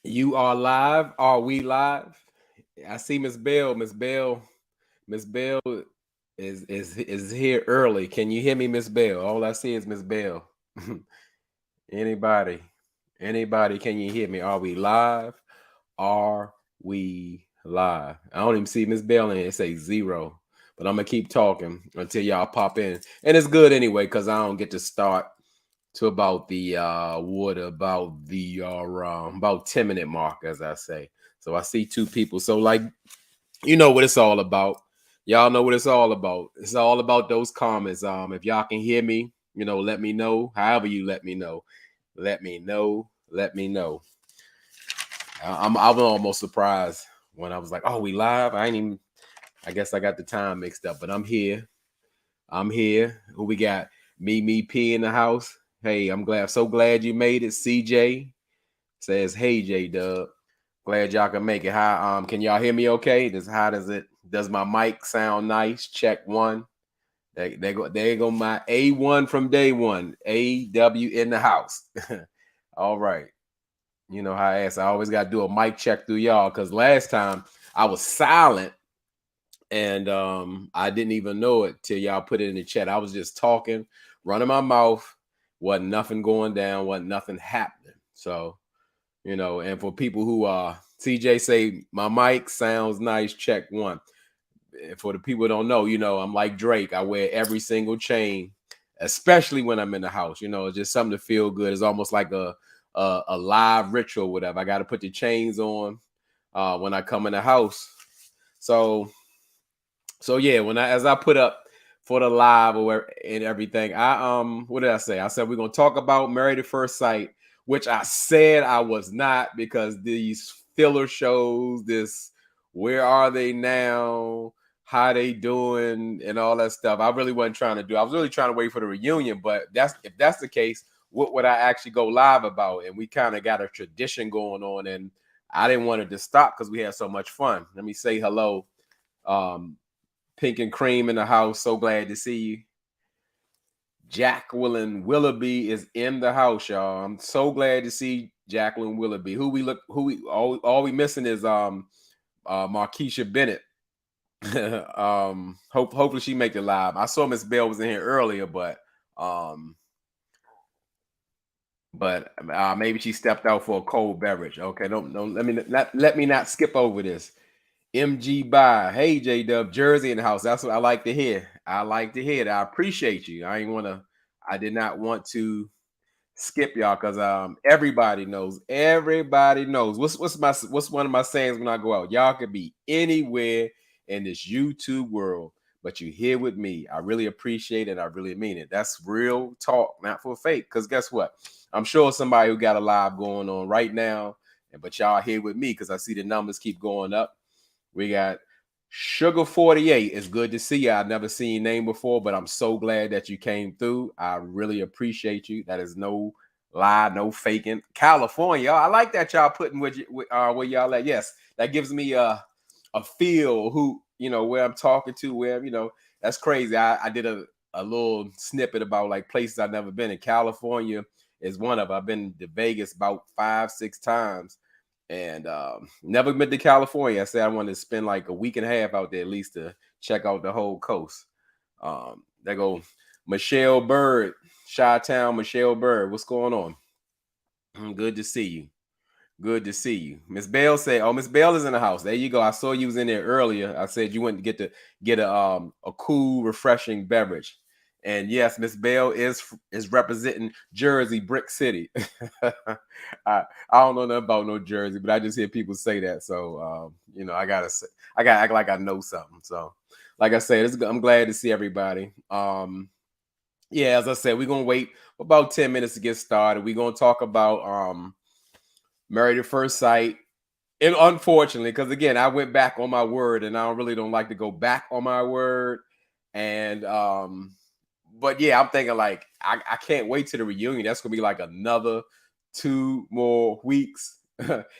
You are live. Are we live? I see Miss Bell. Miss Bell is here early. Can you hear me, Miss Bell? All I see is Miss Bell. Anybody? Anybody? Can you hear me? Are we live? Are we live? I don't even see Miss Bell in here. It say zero. But I'm gonna keep talking until y'all pop in. And it's good anyway, because I don't get to start to about the about 10-minute mark, as I say. So I see two people. So like, you know what it's all about. Y'all know what it's all about. It's all about those comments. If y'all can hear me, let me know. However you let me know. Let me know. Let me know. I was almost surprised when I was like, oh, we live. I guess I got the time mixed up, but I'm here. I'm here. Who we got? Me P in the house. Hey, I'm glad. So glad you made it. CJ says, "Hey, J Dub. Glad y'all can make it. How can y'all hear me? Okay. How does it? Does my mic sound nice? Check one. There go my A1 from day one. AW in the house. All right. You know how I ask. I always got to do a mic check through y'all because last time I was silent and I didn't even know it till y'all put it in the chat. I was just talking, running my mouth, wasn't nothing going down, wasn't nothing happening. So, and for people who CJ say my mic sounds nice, check one. And for the people who don't know, I'm like Drake. I wear every single chain, especially when I'm in the house. It's just something to feel good. It's almost like a live ritual, whatever. I got to put the chains on when I come in the house. So yeah, as I put up for the live and everything, what did I say? I said we're gonna talk about Married at First Sight, which I said I was not because these filler shows, this where are they now, how they doing, and all that stuff. I really wasn't trying to do. I was really trying to wait for the reunion, but if that's the case, what would I actually go live about? And we kind of got a tradition going on, and I didn't want it to stop because we had so much fun. Let me say hello. Pink and Cream in the house. So glad to see you. Jacqueline Willoughby is in the house, y'all. I'm so glad to see Jacqueline Willoughby. All we missing is Markeisha Bennett. Hopefully she make it live. I saw Miss Bell was in here earlier, but maybe she stepped out for a cold beverage. Okay, don't let me not skip over this. MG by hey J Dub Jersey in the house. That's what I like to hear. I like to hear that. I appreciate you. I did not want to skip y'all because everybody knows. Everybody knows. What's one of my sayings when I go out? Y'all could be anywhere in this YouTube world, but you're here with me. I really appreciate it. I really mean it. That's real talk, not for fake. Because guess what? I'm sure somebody who got a live going on right now, but y'all here with me because I see the numbers keep going up. We got Sugar 48. It's good to see you. I've never seen your name before, but I'm so glad that you came through. I really appreciate you. That is no lie, no faking. California, y'all. I like that y'all putting where y'all at. Yes, that gives me a feel where I'm talking to, that's crazy. I did a little snippet about like places I've never been in. California is one of them. I've been to Vegas about 5-6 times and never been to California. I said I wanted to spend like a week and a half out there at least to check out the whole coast. There go Michelle Bird, Chi-Town Michelle Bird. What's going on? Good to see you. Good to see you. Miss Bell said, "Oh, Miss Bell is in the house." There you go. I saw you was in there earlier. I said you went to get a cool, refreshing beverage. And yes, Miss Bell is representing Jersey, Brick City. I don't know nothing about no Jersey, but I just hear people say that. So I gotta act like I know something. So, like I said, I'm glad to see everybody. Yeah, as I said, we're gonna wait about 10 minutes to get started. We're gonna talk about Married at First Sight. And unfortunately, because again, I went back on my word, and I really don't like to go back on my word. And but yeah, I'm thinking like I can't wait to the reunion. That's gonna be like another 2 more weeks.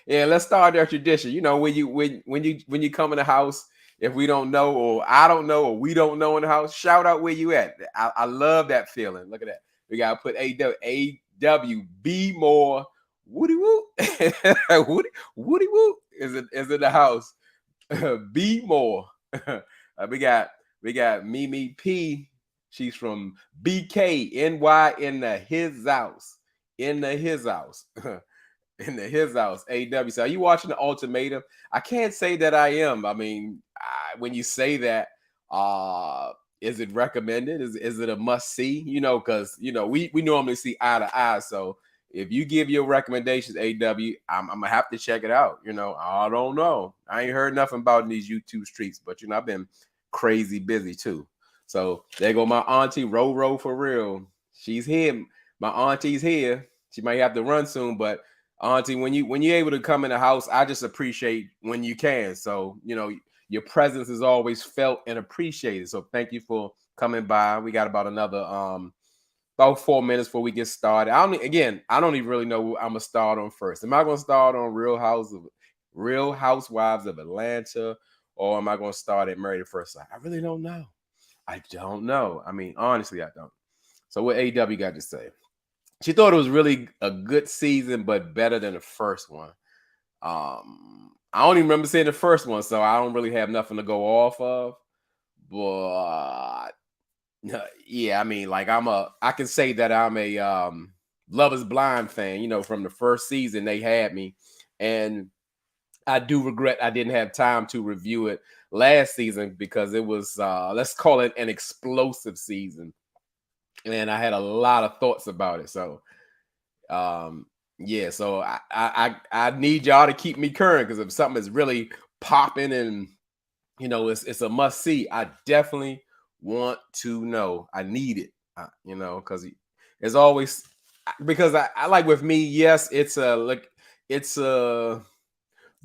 Yeah, let's start our tradition. When you come in the house, if we don't know, or I don't know, or we don't know in the house, shout out where you at. I love that feeling. Look at that. We gotta put AW be more woody woo. Woody, Woody Woo is in the house. Be more. We got Mimi P. She's from BKNY in the his house. In the his house. In the his house. AW. So are you watching the ultimatum? I can't say that I am. I mean, when you say that, uh, is it recommended? Is it a must see? Because we normally see eye to eye. So if you give your recommendations, AW, I'm gonna have to check it out. I don't know. I ain't heard nothing about these YouTube streets, but I've been crazy busy too. So there go my auntie Rhoa for real. She's here. My auntie's here. She might have to run soon, but auntie, when you're able to come in the house, I just appreciate when you can. So your presence is always felt and appreciated. So thank you for coming by. We got about another about 4 minutes before we get started. I don't even really know what I'm gonna start on first. Am I gonna start on Real Housewives of Atlanta, or am I gonna start at Married at First Sight? I really don't know. I don't know. I mean, honestly, I don't. So what AW got to say? She thought it was really a good season, but better than the first one. I don't even remember seeing the first one, so I don't really have nothing to go off of. But yeah, I mean, like I can say that I'm a Love Is Blind fan. From the first season they had me, and I do regret I didn't have time to review it last season because it was let's call it an explosive season, and I had a lot of thoughts about it. So um yeah, so I need y'all to keep me current, because if something is really popping and it's a must see, I definitely want to know. I need it, because it's always, because I like, with me, yes, it's a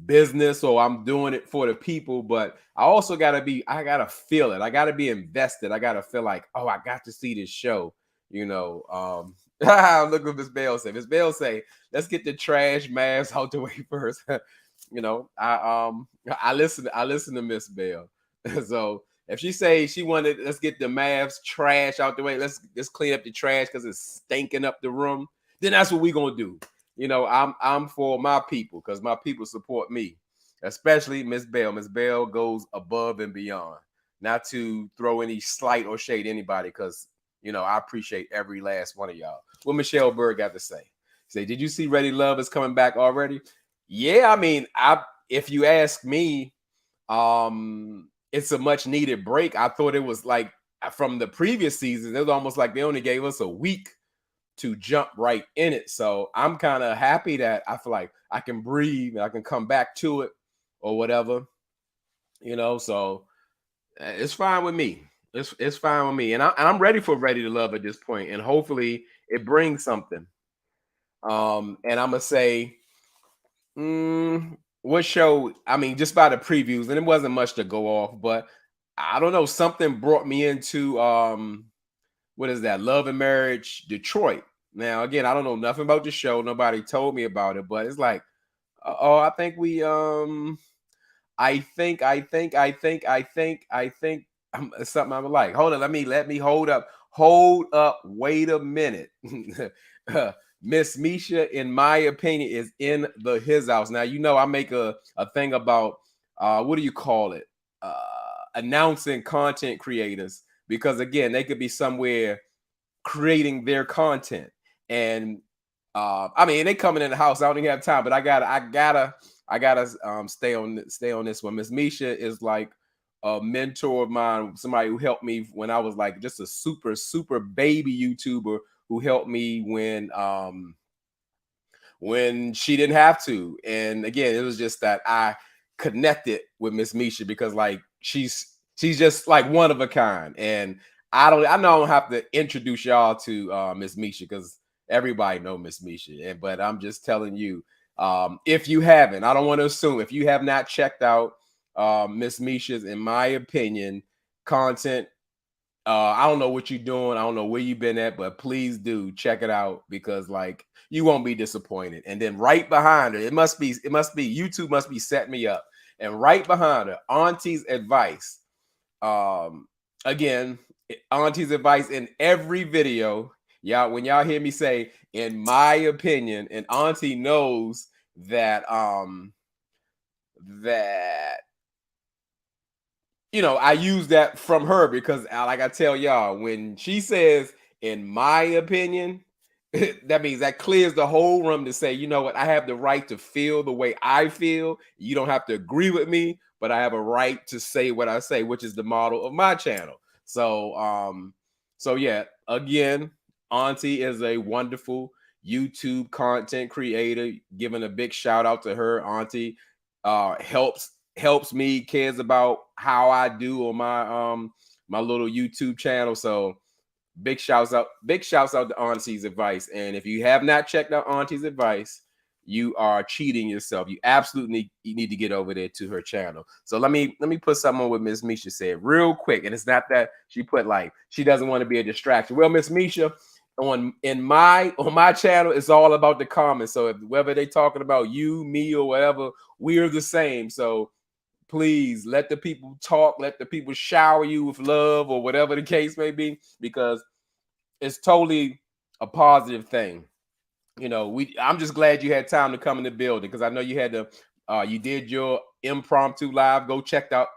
business, or I'm doing it for the people, but I gotta feel it. I gotta be invested. I gotta feel like, oh, I got to see this show. Look what Miss Bell say. Miss Bell say, let's get the trash mask out the way first. I listen to Miss Bell. So if she say she wanted, let's get the Mavs trash out the way, let's clean up the trash because it's stinking up the room, then that's what we gonna do. I'm for my people, because my people support me, especially Miss Bell. Miss Bell goes above and beyond. Not to throw any slight or shade anybody, because I appreciate every last one of y'all. What Michelle Berg got to say? Say, did you see Ready Love is coming back already? Yeah, I mean, if you ask me, it's a much needed break. I thought it was like, from the previous season, it was almost like they only gave us a week to jump right in it. So I'm kind of happy that I feel like I can breathe and I can come back to it or whatever, So it's fine with me. It's fine with me, and I'm ready for Ready to Love at this point, and hopefully it brings something. And I'm gonna say, what show? I mean, just by the previews, and it wasn't much to go off, but I don't know. Something brought me into what is that? Love and Marriage Detroit. Now, again, I don't know nothing about the show. Nobody told me about it, but it's like, oh, I think we I think something I'm like. Hold on, let me hold up. Hold up, wait a minute. Miss Misha, in my opinion, is in the his house. Now, I make a thing about what do you call it? Announcing content creators, because again, they could be somewhere creating their content. And I mean, they coming in the house. I don't even have time, but I gotta stay on this one. Miss Misha is like a mentor of mine, somebody who helped me when I was like just a super, super baby YouTuber, who helped me when she didn't have to. And again, it was just that I connected with Miss Misha, because like she's just like one of a kind. And I know I don't have to introduce y'all to Miss Misha, because everybody know Miss Misha. But I'm just telling you, if you haven't, I don't want to assume, if you have not checked out Miss Misha's, in my opinion, content, I don't know what you're doing. I don't know where you've been at, but please do check it out, because like you won't be disappointed. And then right behind her, it must be YouTube must be setting me up. And right behind her, Auntie's Advice. Um, again, Auntie's Advice in every video. Y'all, when y'all hear me say, in my opinion, and Auntie knows that that I use that from her because, like I tell y'all, when she says, in my opinion, that means that clears the whole room to say, you know what, I have the right to feel the way I feel. You don't have to agree with me, but I have a right to say what I say, which is the model of my channel. So yeah, again, Auntie is a wonderful YouTube content creator. Giving a big shout out to her. Auntie helps me, cares about how I do on my little YouTube channel. So big shouts out to Auntie's advice. And if you have not checked out Auntie's advice, you are cheating yourself. You need to get over there to her channel. So let me put something on what Miss Misha said real quick. And it's not that she put like she doesn't want to be a distraction. Well, Miss Misha, on my channel, it's all about the comments. So whether they talking about you, me, or whatever, we're the same. So please let the people talk, let the people shower you with love or whatever the case may be, because it's totally a positive thing. I'm just glad you had time to come in the building, because I know you had to you did your impromptu live. Go check that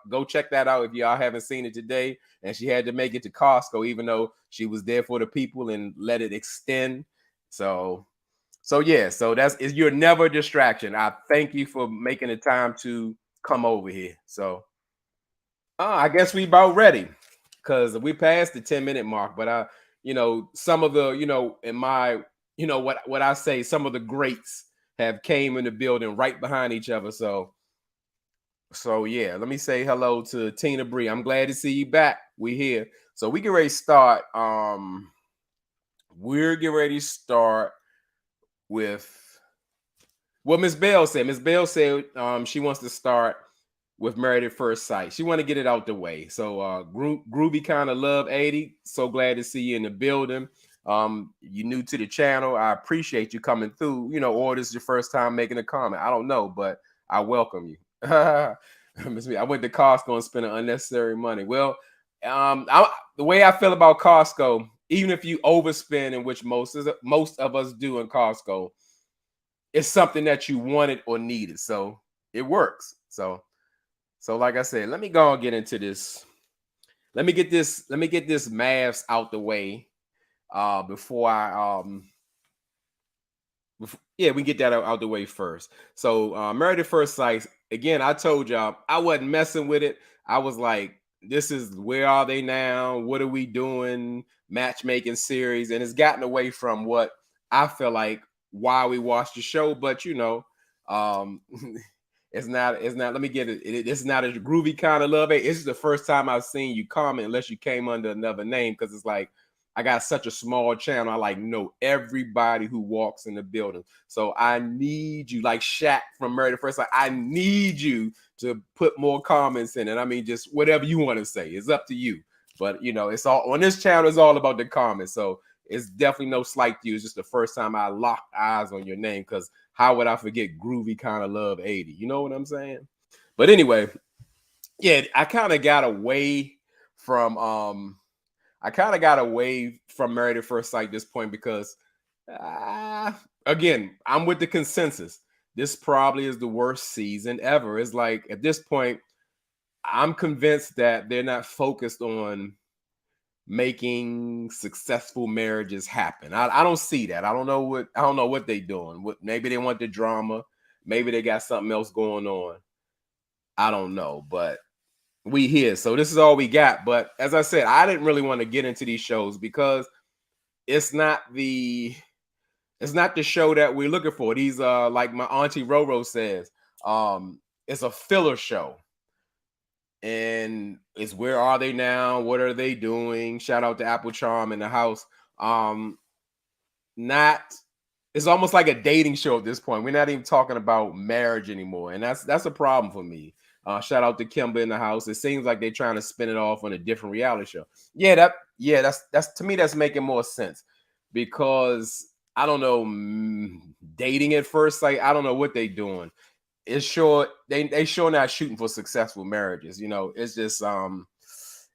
out if y'all haven't seen it today. And she had to make it to Costco, even though she was there for the people and let it extend. So yeah, so you're never a distraction. I thank you for making the time to come over here. So I guess we about ready, because we passed the 10-minute mark. But some of the, in my, what I say, some of the greats have came in the building right behind each other. So yeah, let me say hello to Tina Bree. I'm glad to see you back. We here. So we get ready to start. We're getting ready to start with what Miss Bell said. Miss Bell said she wants to start with Married at First Sight. She want to get it out the way. So Groovy kind of love 80. So glad to see you in the building. You new to the channel. I appreciate you coming through. Or this is your first time making a comment. I don't know, but I welcome you. Miss me. I went to Costco and spent unnecessary money. Well, the way I feel about Costco, even if you overspend, in which most of us do in Costco, it's something that you wanted or needed. So it works. So like I said, let me go and get into this. Let me get this Mavs out the way before I we get that out the way first. So Married at First Sight, again, I told y'all I wasn't messing with it. I was like, this is Where Are They Now? What are we doing? Matchmaking series. And it's gotten away from what I feel like why we watch the show. But um it's not let me get it's not a groovy kind of love. It's just the first time I've seen you comment, unless you came under another name, because it's like I got such a small channel. I like know everybody who walks in the building. So I need you, like Shaq from Married at First Sight. I need you to put more comments in it. I mean, just whatever you want to say. It's up to you. But it's all on this channel. It's all about the comments. So it's definitely no slight to you. It's just the first time I locked eyes on your name, because how would I forget Groovy Kind of Love 80? You know what I'm saying? But anyway, yeah, I kind of got away from Married at First Sight at this point, because again, I'm with the consensus. This probably is the worst season ever. It's like at this point, I'm convinced that they're not focused on making successful marriages happen. I don't see that. I don't know what they're doing. Maybe they want the drama. Maybe they got something else going on. I don't know, but we here. So this is all we got. But as I said, I didn't really want to get into these shows because it's not the show that we're looking for. These like my auntie Rhoa says, it's a filler show. And it's Where Are They Now? What are they doing? Shout out to Apple Charm in the house. It's almost like a dating show at this point. We're not even talking about marriage anymore, and that's a problem for me. Shout out to Kimba in the house. It seems like they're trying to spin it off on a different reality show. That's to me, that's making more sense, because I don't know, dating at first sight. I don't know what they're doing. It's sure they sure not shooting for successful marriages. It's just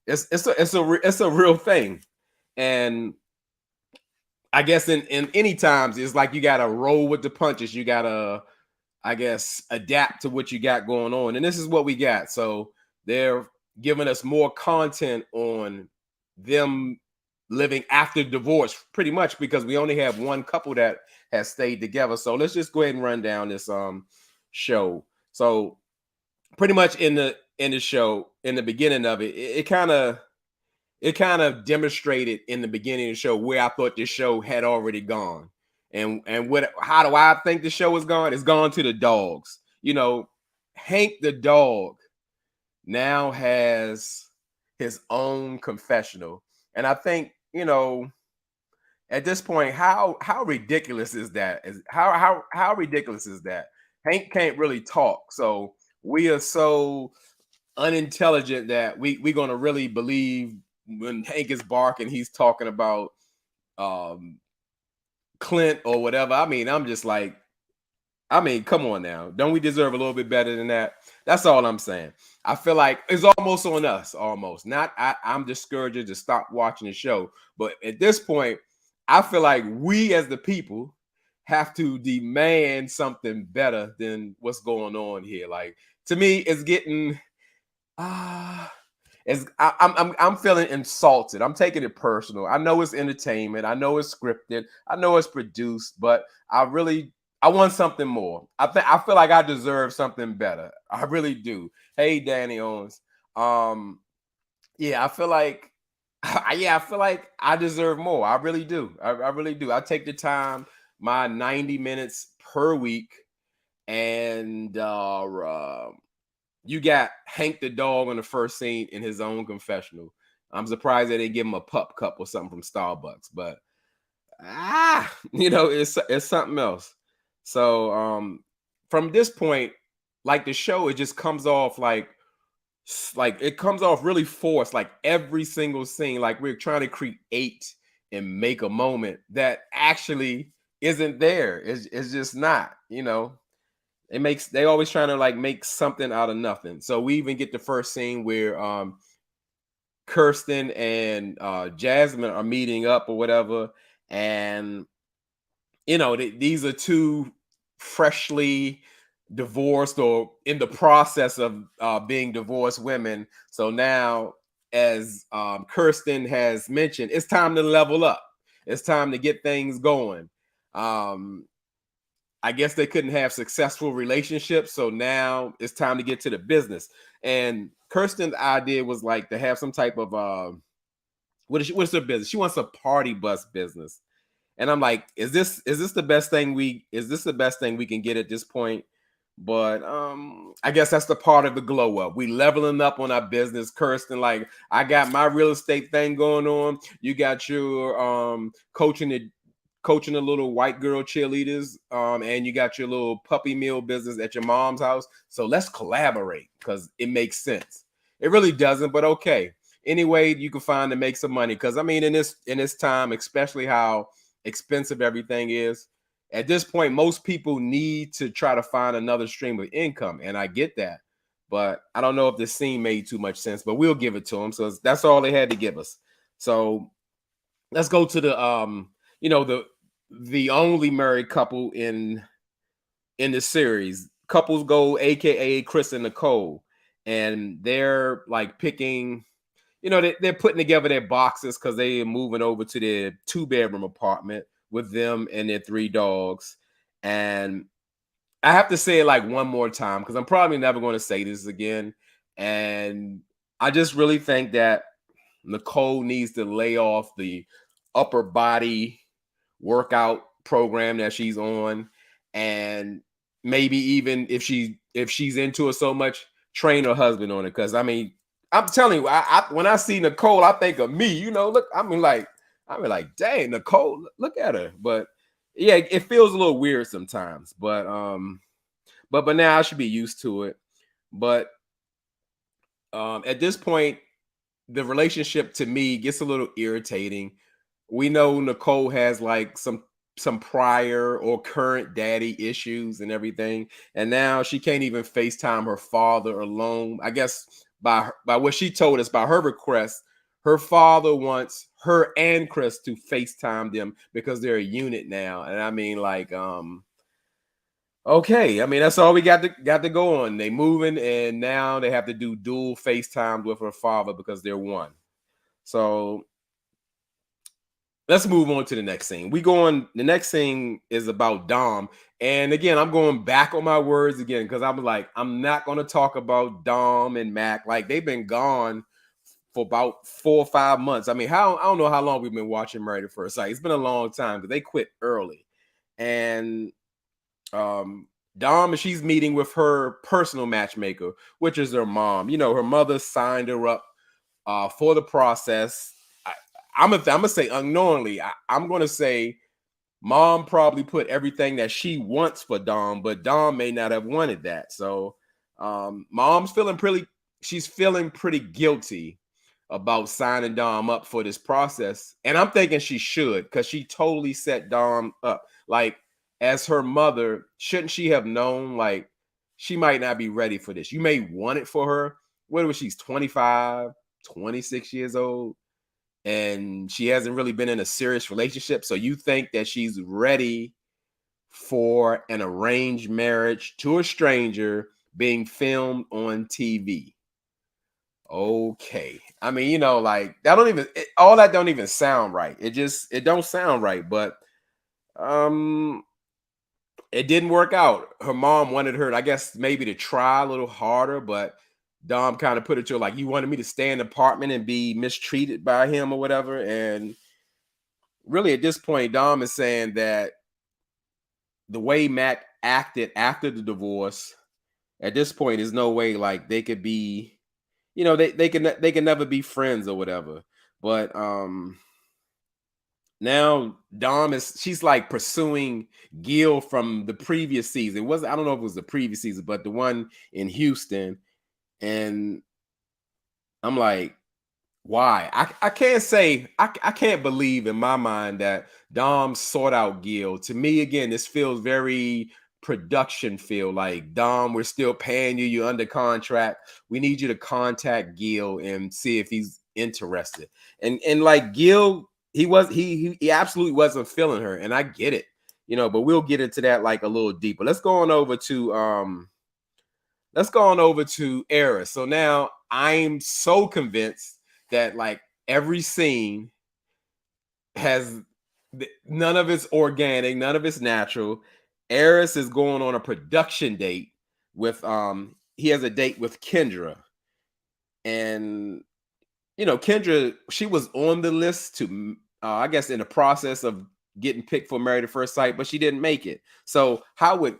it's a real thing. And I guess in any times, it's like you gotta roll with the punches. You gotta I guess, adapt to what you got going on. And this is what we got. So they're giving us more content on them living after divorce, pretty much because we only have one couple that has stayed together. So let's just go ahead and run down this show. So pretty much in the show, in the beginning of it, it kind of demonstrated in the beginning of the show where I thought this show had already gone. And what how do I think the show is gone? It's gone to the dogs. You know, Hank the dog now has his own confessional. And I think, at this point, how ridiculous is that? Is how ridiculous is that? Hank can't really talk. So we are so unintelligent that we're gonna really believe when Hank is barking, he's talking about um Clint or whatever. I mean, I'm just like, I mean, come on now. Don't we deserve a little bit better than that? That's all I'm saying. I feel like it's almost on us, almost. Not I'm discouraged to stop watching the show. But at this point, I feel like we as the people have to demand something better than what's going on here. Like to me, it's getting ah I'm feeling insulted. I'm taking it personal. I know it's entertainment. I know it's scripted. I know it's produced, but I want something more. I feel like I deserve something better. I really do. Hey, Danny Owens. Um, yeah, I feel like I feel like I deserve more. I really do. I really do. I take the time, my 90 minutes per week, and you got Hank the dog on the first scene in his own confessional. I'm surprised they didn't give him a pup cup or something from Starbucks, but it's something else. So from this point, like the show, it just comes off like it comes off really forced, like every single scene, like we're trying to create and make a moment that actually isn't there. It's just not. They always trying to like make something out of nothing. So we even get the first scene where Kirsten and Jasmine are meeting up or whatever, and these are two freshly divorced or in the process of being divorced women. So now, as Kirsten has mentioned, it's time to level up. It's time to get things going. um I guess they couldn't have successful relationships, so now it's time to get to the business. And Kirsten's idea was like to have some type of what's her business? She wants a party bus business. And I'm like, is this the best thing we can get at this point? But I guess that's the part of the glow up. We leveling up on our business. Kirsten, like, I got my real estate thing going on. You got your coaching the little white girl cheerleaders, and you got your little puppy mill business at your mom's house. So let's collaborate because it makes sense. It really doesn't, but okay. Any way you can find to make some money. Because I mean, in this time, especially how expensive everything is, at this point, most people need to try to find another stream of income. And I get that. But I don't know if this scene made too much sense, but we'll give it to them. So that's all they had to give us. So let's go to the only married couple in the series. Couples Go, aka Chris and Nicole, and they're like picking. They're putting together their boxes because they are moving over to their 2-bedroom apartment with them and their 3 dogs. And I have to say it like one more time because I'm probably never going to say this again. And I just really think that Nicole needs to lay off the upper body workout program that she's on, and maybe even if she's into it so much, train her husband on it. Because I mean, I'm telling you, when I see Nicole, I think of me. Look, I mean, like, dang, Nicole, look at her. But yeah, it feels a little weird sometimes. But now I should be used to it. But at this point, the relationship to me gets a little irritating. We know Nicole has like some prior or current daddy issues and everything, and now she can't even FaceTime her father alone. I guess by what she told us, by her request, her father wants her and Chris to FaceTime them because they're a unit now. And I mean, like, Okay, I mean that's all we got to go on. They moving, and now they have to do dual FaceTimes with her father because they're one. So let's move on to the next scene. We go on. The next scene is about Dom, and again, I'm going back on my words again because I'm like, I'm not going to talk about Dom and Mac like they've been gone for about 4 or 5 months. I mean, how I don't know how long we've been watching Married at First Sight. It's been a long time because they quit early, and um Dom, she's meeting with her personal matchmaker, which is her mom. You know, her mother signed her up for the process. I, I'm gonna say unknowingly. I'm gonna say mom probably put everything that she wants for Dom, but Dom may not have wanted that. So mom's feeling pretty. She's feeling pretty guilty about signing Dom up for this process, and I'm thinking she should because she totally set Dom up. Like as her mother, shouldn't she have known? Like she might not be ready for this. You may want it for her. What was she's 25, 26 years old, and she hasn't really been in a serious relationship. So you think that she's ready for an arranged marriage to a stranger being filmed on TV? Okay. I mean, like that don't even all that don't even sound right. It don't sound right, but um it didn't work out. Her mom wanted her, I guess, maybe to try a little harder, but Dom kind of put it to her like, you wanted me to stay in the apartment and be mistreated by him or whatever. And really, at this point, Dom is saying that the way Mac acted after the divorce, at this point, is no way like they could be, they can never be friends or whatever. But now Dom is she's like pursuing Gil from the previous season. It was I don't know if it was the previous season, but the one in Houston. And I'm like, why? I can't say I can't believe in my mind that Dom sought out Gil. To me, again, this feels very production feel like Dom, we're still paying you. You're under contract. We need you to contact Gil and see if he's interested. And like Gil, he absolutely wasn't feeling her, and I get it, but we'll get into that like a little deeper. Let's go on over to Eris. So now I'm so convinced that like every scene has none of it's organic, none of it's natural. Eris is going on a production date with he has a date with Kendra. And Kendra, she was on the list to, I guess, in the process of getting picked for Married at First Sight, but she didn't make it. So how would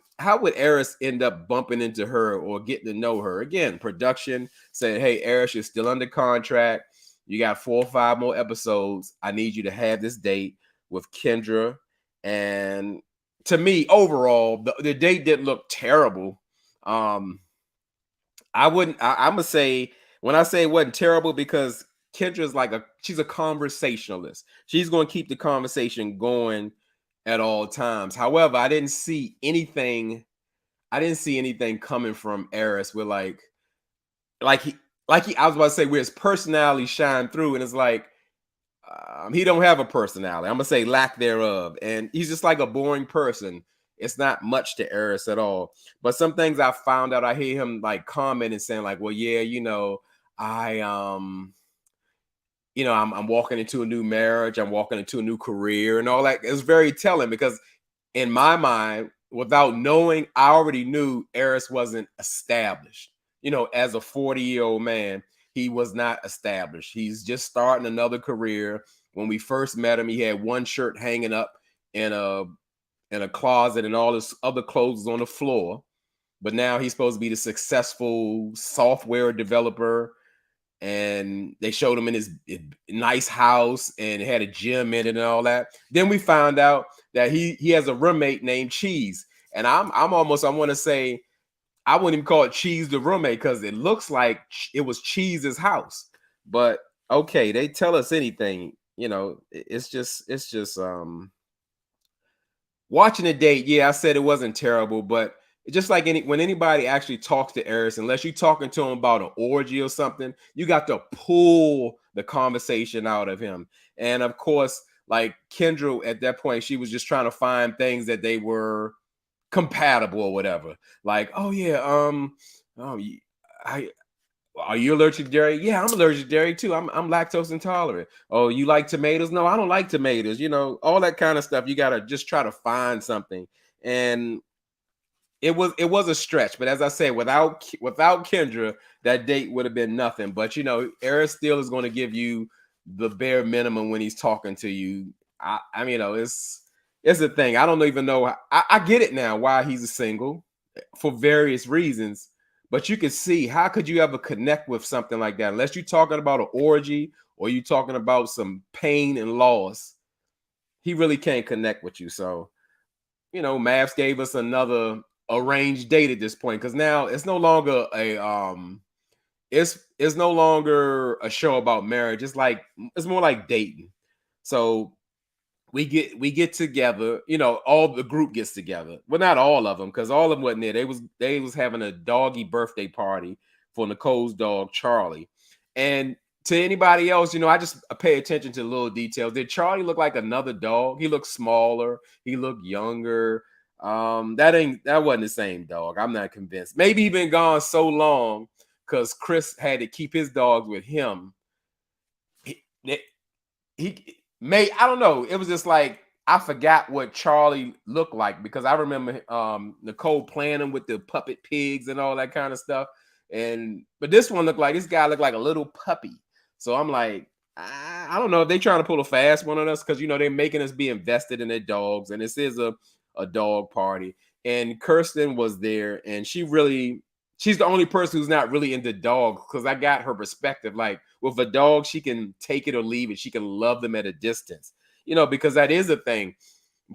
Eris end up bumping into her or getting to know her? Again, production saying, "Hey, Eris, you're still under contract. You got 4 or 5 more episodes. I need you to have this date with Kendra." And to me, overall, the date didn't look terrible. Um, I wouldn't. I'm gonna say when I say it wasn't terrible because Kendra's like she's a conversationalist. She's going to keep the conversation going at all times. However, I didn't see anything. I didn't see anything coming from Eris with like he I was about to say where his personality shine through, and it's like he don't have a personality. I'm gonna say lack thereof, and he's just like a boring person. It's not much to Eris at all. But some things I found out, I hear him like commenting saying like, "Well, yeah, I I'm walking into a new marriage, I'm walking into a new career, and all that." It's very telling because in my mind, without knowing, I already knew Eris wasn't established. As a 40-year-old man, he was not established. He's just starting another career. When we first met him, he had one shirt hanging up in a closet, and all his other clothes was on the floor. But now he's supposed to be the successful software developer, and they showed him in his nice house and it had a gym in it and all that. Then we found out that he has a roommate named Cheese, and I'm almost, I want to say, I wouldn't even call it Cheese the roommate because it looks like it was Cheese's house. But okay, they tell us anything, it's just watching a date. Yeah, I said it wasn't terrible, but just like when anybody actually talks to Eris, unless you're talking to him about an orgy or something, you got to pull the conversation out of him. And of course, like Kendra at that point, she was just trying to find things that they were compatible or whatever. Like, oh yeah, oh, I are you allergic to dairy? Yeah, I'm allergic to dairy too. I'm lactose intolerant. Oh, you like tomatoes? No, I don't like tomatoes. All that kind of stuff. You gotta just try to find something. And it was a stretch, but as I said, without Kendra, that date would have been nothing. But Eric still is going to give you the bare minimum when he's talking to you. I mean, it's the thing. I don't even know. I get it now why he's a single for various reasons. But you can see, how could you ever connect with something like that unless you're talking about an orgy or you talking about some pain and loss? He really can't connect with you. So Mavs gave us another arranged date at this point, because now it's no longer it's no longer a show about marriage. It's more like dating. So we get together, all the group gets together. Well, not all of them, because all of them wasn't there. They was having a doggy birthday party for Nicole's dog Charlie. And to anybody else, I just pay attention to the little details. Did Charlie look like another dog? He looked smaller, he looked younger. That wasn't the same dog. I'm not convinced. Maybe he been gone so long because Chris had to keep his dogs with him. He may I don't know. It was just like I forgot what Charlie looked like, because I remember Nicole playing him with the puppet pigs and all that kind of stuff. But this guy looked like a little puppy. So I'm like, I don't know if they trying to pull a fast one on us, because they're making us be invested in their dogs, and this is a dog party. And Kirsten was there, and she's the only person who's not really into dogs, because I got her perspective. Like, with a dog, she can take it or leave it. She can love them at a distance, because that is a thing.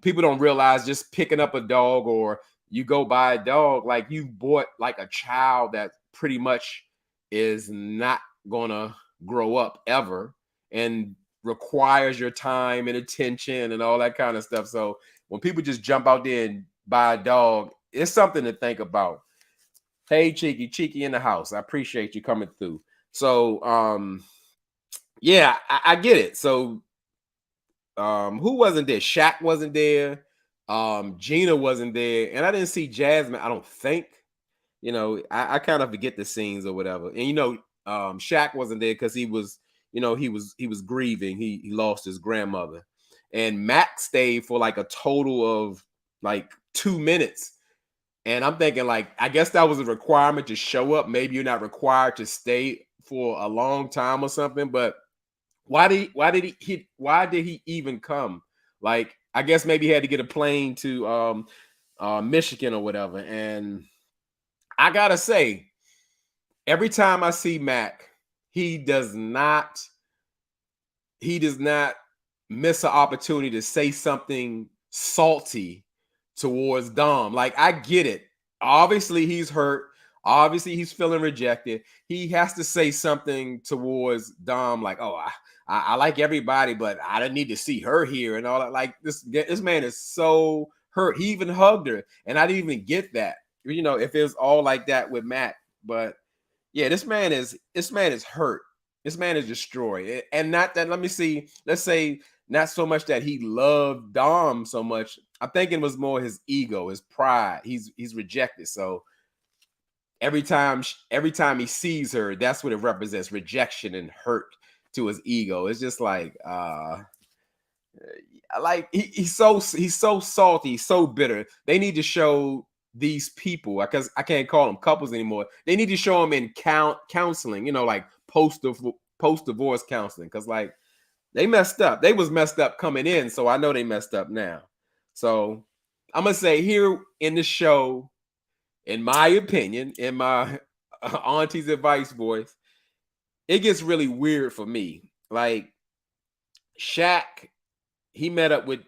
People don't realize just picking up a dog, or you go buy a dog, like you bought like a child that pretty much is not gonna grow up ever and requires your time and attention and all that kind of stuff. So when people just jump out there and buy a dog, it's something to think about. Hey, Cheeky in the house. I appreciate you coming through. So, yeah, I get it. So, who wasn't there? Shaq wasn't there. Gina wasn't there, and I didn't see Jasmine. I don't think. I kind of forget the scenes or whatever. And Shaq wasn't there because he was grieving. He lost his grandmother, and Max stayed for like a total of like 2 minutes. And I'm thinking, like, I guess that was a requirement to show up. Maybe you're not required to stay for a long time or something. But why did he even come? Like, I guess maybe he had to get a plane to Michigan or whatever. And I gotta say, every time I see Mac, he does not he does not miss an opportunity to say something salty towards Dom. Like, I get it. Obviously, he's hurt. Obviously, he's feeling rejected. He has to say something towards Dom, like, "Oh, I like everybody, but I didn't need to see her here," and all that. Like, this man is so hurt. He even hugged her, and I didn't even get that. If it was all like that with Matt, but yeah, this man is hurt. This man is destroyed. And not that, let me see, let's say not so much that he loved Dom so much. I'm thinking it was more his ego, his pride. He's rejected. So every time he sees her, that's what it represents: rejection and hurt to his ego. It's just like he's so salty, he's so bitter. They need to show these people, because I can't call them couples anymore. They need to show them in counseling, like post divorce counseling, because like they messed up. They was messed up coming in, so I know they messed up now. So I'm gonna say here in the show, in my opinion, in my auntie's advice voice, it gets really weird for me. Like, Shaq, he met up with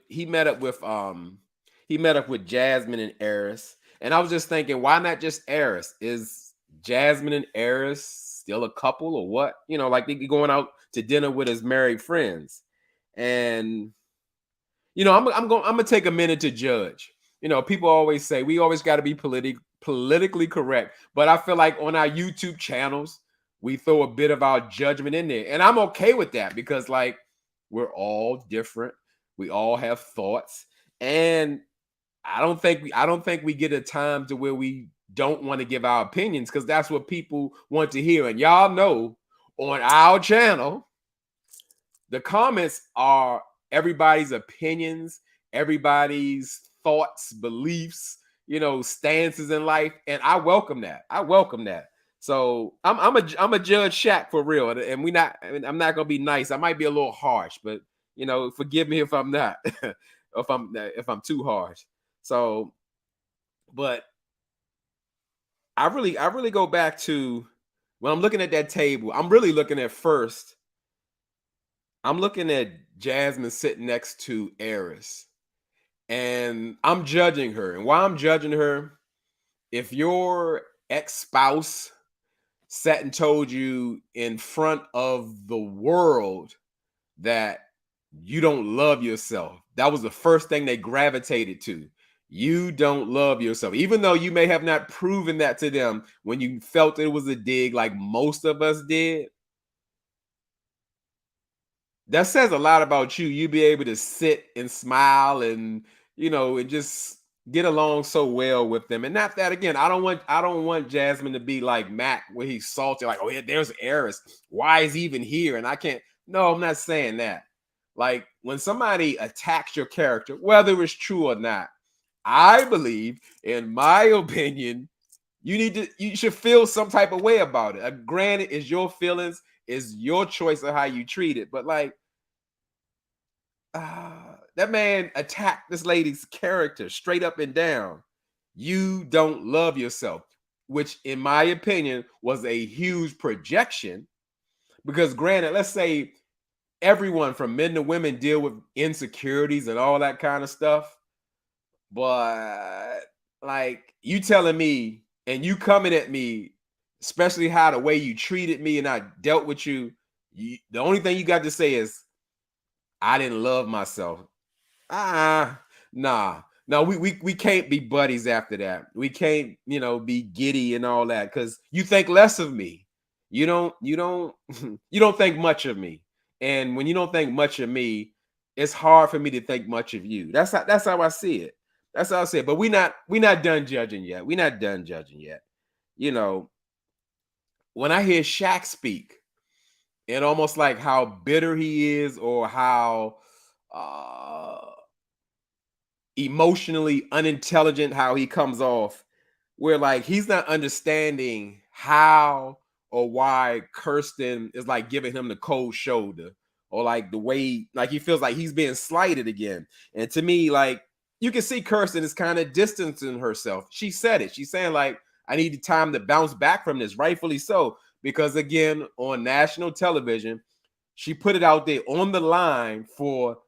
Jasmine and Eris. And I was just thinking, why not just Eris? Is Jasmine and Eris still a couple or what? Like, they be going out to dinner with his married friends. And I'm gonna take a minute to judge. People always say we always got to be politically correct, but I feel like on our YouTube channels we throw a bit of our judgment in there, and I'm okay with that, because like, we're all different. We all have thoughts, and I don't think we get a time to where we don't want to give our opinions because that's what people want to hear. And y'all know on our channel, the comments are everybody's opinions, everybody's thoughts, beliefs, stances in life, and I welcome that. I welcome that. So I'm a judge Shaq for real, and we not. I mean, I'm not gonna be nice. I might be a little harsh, but forgive me if I'm not, if I'm too harsh. So, but I really go back to when I'm looking at that table. I'm really looking at first. I'm looking at Jasmine sitting next to Eris, and I'm judging her. And why I'm judging her, if your ex-spouse sat and told you in front of the world that you don't love yourself, that was the first thing they gravitated to. You don't love yourself. Even though you may have not proven that to them when you felt it was a dig, like most of us did, that says a lot about you. You be able to sit and smile and just get along so well with them. And not that again, I don't want Jasmine to be like Mac where he's salty, like, oh yeah, there's Eris. Why is he even here? And I can't. No, I'm not saying that. Like when somebody attacks your character, whether it's true or not, I believe, in my opinion, you should feel some type of way about it. Granted, it's your feelings, it's your choice of how you treat it, but like that man attacked this lady's character straight up and down. You don't love yourself, which, in my opinion, was a huge projection. Because, granted, let's say everyone from men to women deal with insecurities and all that kind of stuff. But, like, you telling me and you coming at me, especially how the way you treated me and I dealt with the only thing you got to say is, I didn't love myself. Nah. No, we can't be buddies after that. We can't, be giddy and all that because you think less of me. You don't you don't think much of me. And when you don't think much of me, it's hard for me to think much of you. That's how I see it. That's how I see it. But we not done judging yet. We're not done judging yet. You know, when I hear Shaq speak, and almost like how bitter he is or how uh emotionally unintelligent how he comes off, where like he's not understanding how or why Kirsten is like giving him the cold shoulder, or like the way like he feels like he's being slighted again. And to me, like, you can see Kirsten is kind of distancing herself. She said it. She's saying like, I need time to bounce back from this, rightfully so, because again, on national television, she put it out there on the line for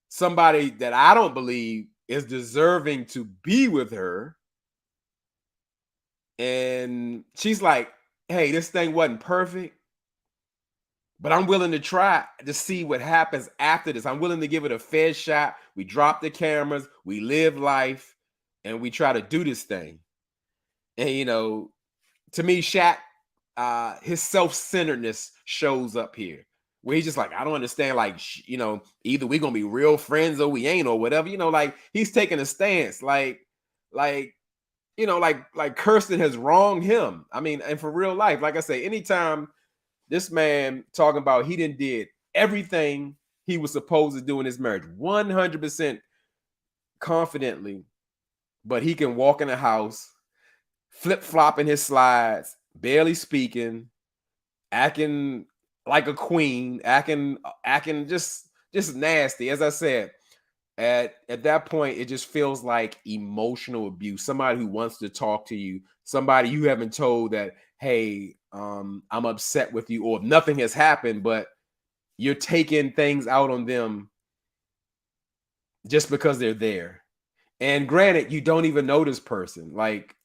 somebody that I don't believe is deserving to be with her. And she's like, hey, this thing wasn't perfect, but I'm willing to try to see what happens after this. I'm willing to give it a fair shot. We drop the cameras, we live life, and we try to do this thing. And to me, Shaq, his self-centeredness shows up here, where he's just like, I don't understand, like, either we're gonna be real friends or we ain't, or whatever. Like he's taking a stance, like like Kirsten has wronged him. I mean, and for real life, like I say, anytime this man talking about he did everything he was supposed to do in his marriage, 100% confidently, but he can walk in the house, flip flopping his slides, barely speaking, acting like a queen, acting just nasty. As I said, at that point, it just feels like emotional abuse. Somebody who wants to talk to you, somebody you haven't told that, hey, I'm upset with you, or nothing has happened, but you're taking things out on them just because they're there. And granted, you don't even know this person. Like,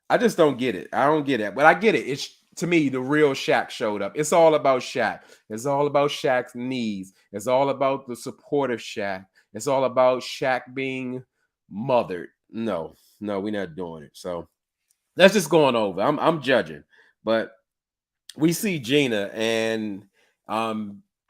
I just don't get it. I don't get it. But I get it. It's, to me, the real Shaq showed up. It's all about Shaq. It's all about Shaq's needs. It's all about the support of Shaq. It's all about Shaq being mothered. No, we're not doing it. So that's just going over. I'm judging. But we see Gina, and I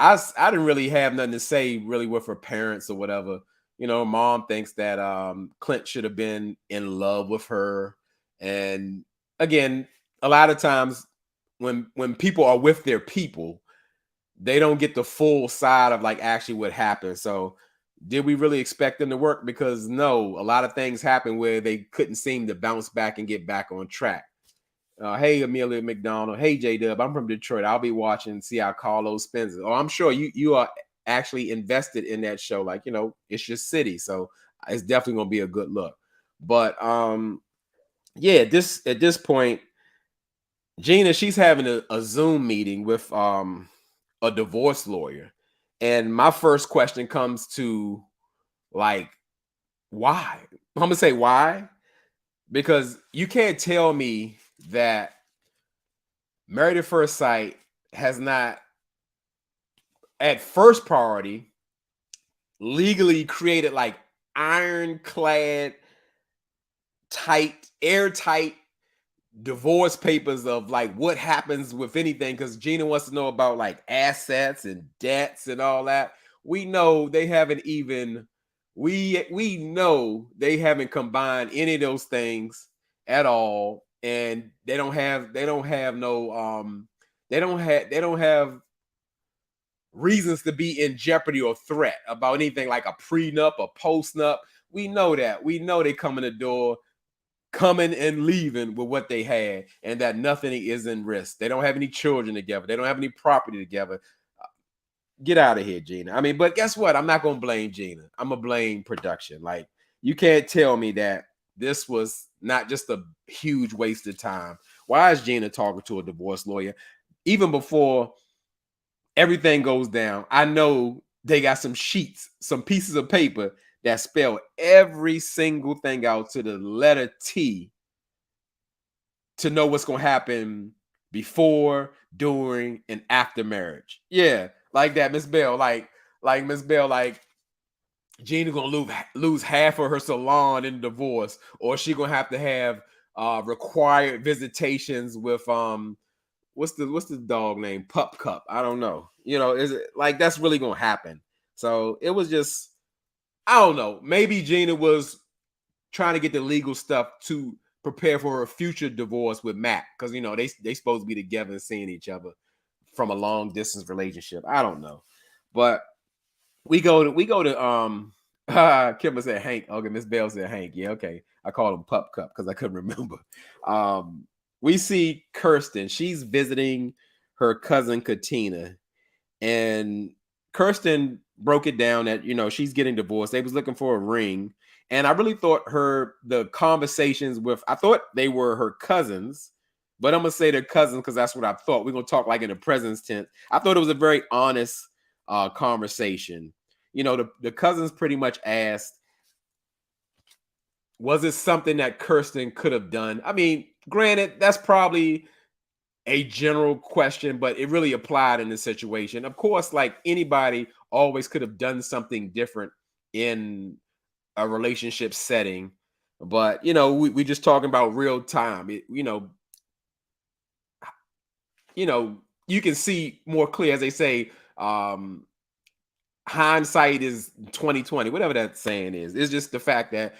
didn't really have nothing to say really with her parents or whatever. Mom thinks that Clint should have been in love with her. And again, a lot of times when people are with their people, they don't get the full side of like actually what happened. So did we really expect them to work? Because no, a lot of things happened where they couldn't seem to bounce back and get back on track. Hey, Amelia McDonald. Hey, J Dub. I'm from Detroit. I'll be watching, see how Carlos spends it. Oh, I'm sure you are actually invested in that show. Like, it's your city. So it's definitely gonna be a good look. But yeah, this at this point, Gina, she's having a Zoom meeting with a divorce lawyer. And my first question comes to like, why? I'm gonna say why? Because you can't tell me that Married at First Sight has not, at first priority, legally created like ironclad, tight, airtight divorce papers of like what happens with anything. Because Gina wants to know about like assets and debts and all that. We know they haven't even we know they haven't combined any of those things at all, and they don't have no they don't have reasons to be in jeopardy or threat about anything like a prenup or postnup. We know that. We know they come in the door coming and leaving with what they had, and that nothing is in risk. They don't have any children together. They don't have any property together. Get out of here, Gina. I mean, but guess what? I'm not gonna blame Gina. I'm gonna blame production. Like, you can't tell me that this was not just a huge waste of time. Why is Gina talking to a divorce lawyer? Even before everything goes down, I know they got some sheets, some pieces of paper that spell every single thing out to the letter T to know what's going to happen before, during, and after marriage. Yeah, like that, Miss Bell. Like Miss Bell, like Gina gonna lose half of her salon in divorce, or she gonna have to have required visitations with what's the dog name? Pup Cup. I don't know. Is it like that's really gonna happen? So it was just, I don't know. Maybe Gina was trying to get the legal stuff to prepare for her future divorce with Matt, because they supposed to be together and seeing each other from a long distance relationship. I don't know, but we go to Kimber said Hank. Okay, Miss Bell said Hank. Yeah, okay. I called him Pup Cup because I couldn't remember. We see Kirsten. She's visiting her cousin Katina, and Kirsten broke it down that she's getting divorced. They was looking for a ring, and I really thought the conversations with, I thought they were her cousins, but I'm gonna say they're cousins because that's what I thought. We're gonna talk like in the present tense. I thought it was a very honest conversation. The cousins pretty much asked, was it something that Kirsten could have done? I mean, granted, that's probably a general question, but it really applied in this situation. Of course, like anybody always could have done something different in a relationship setting. But we just talking about real time. You can see more clear, as they say, hindsight is 2020, whatever that saying is. It's just the fact that,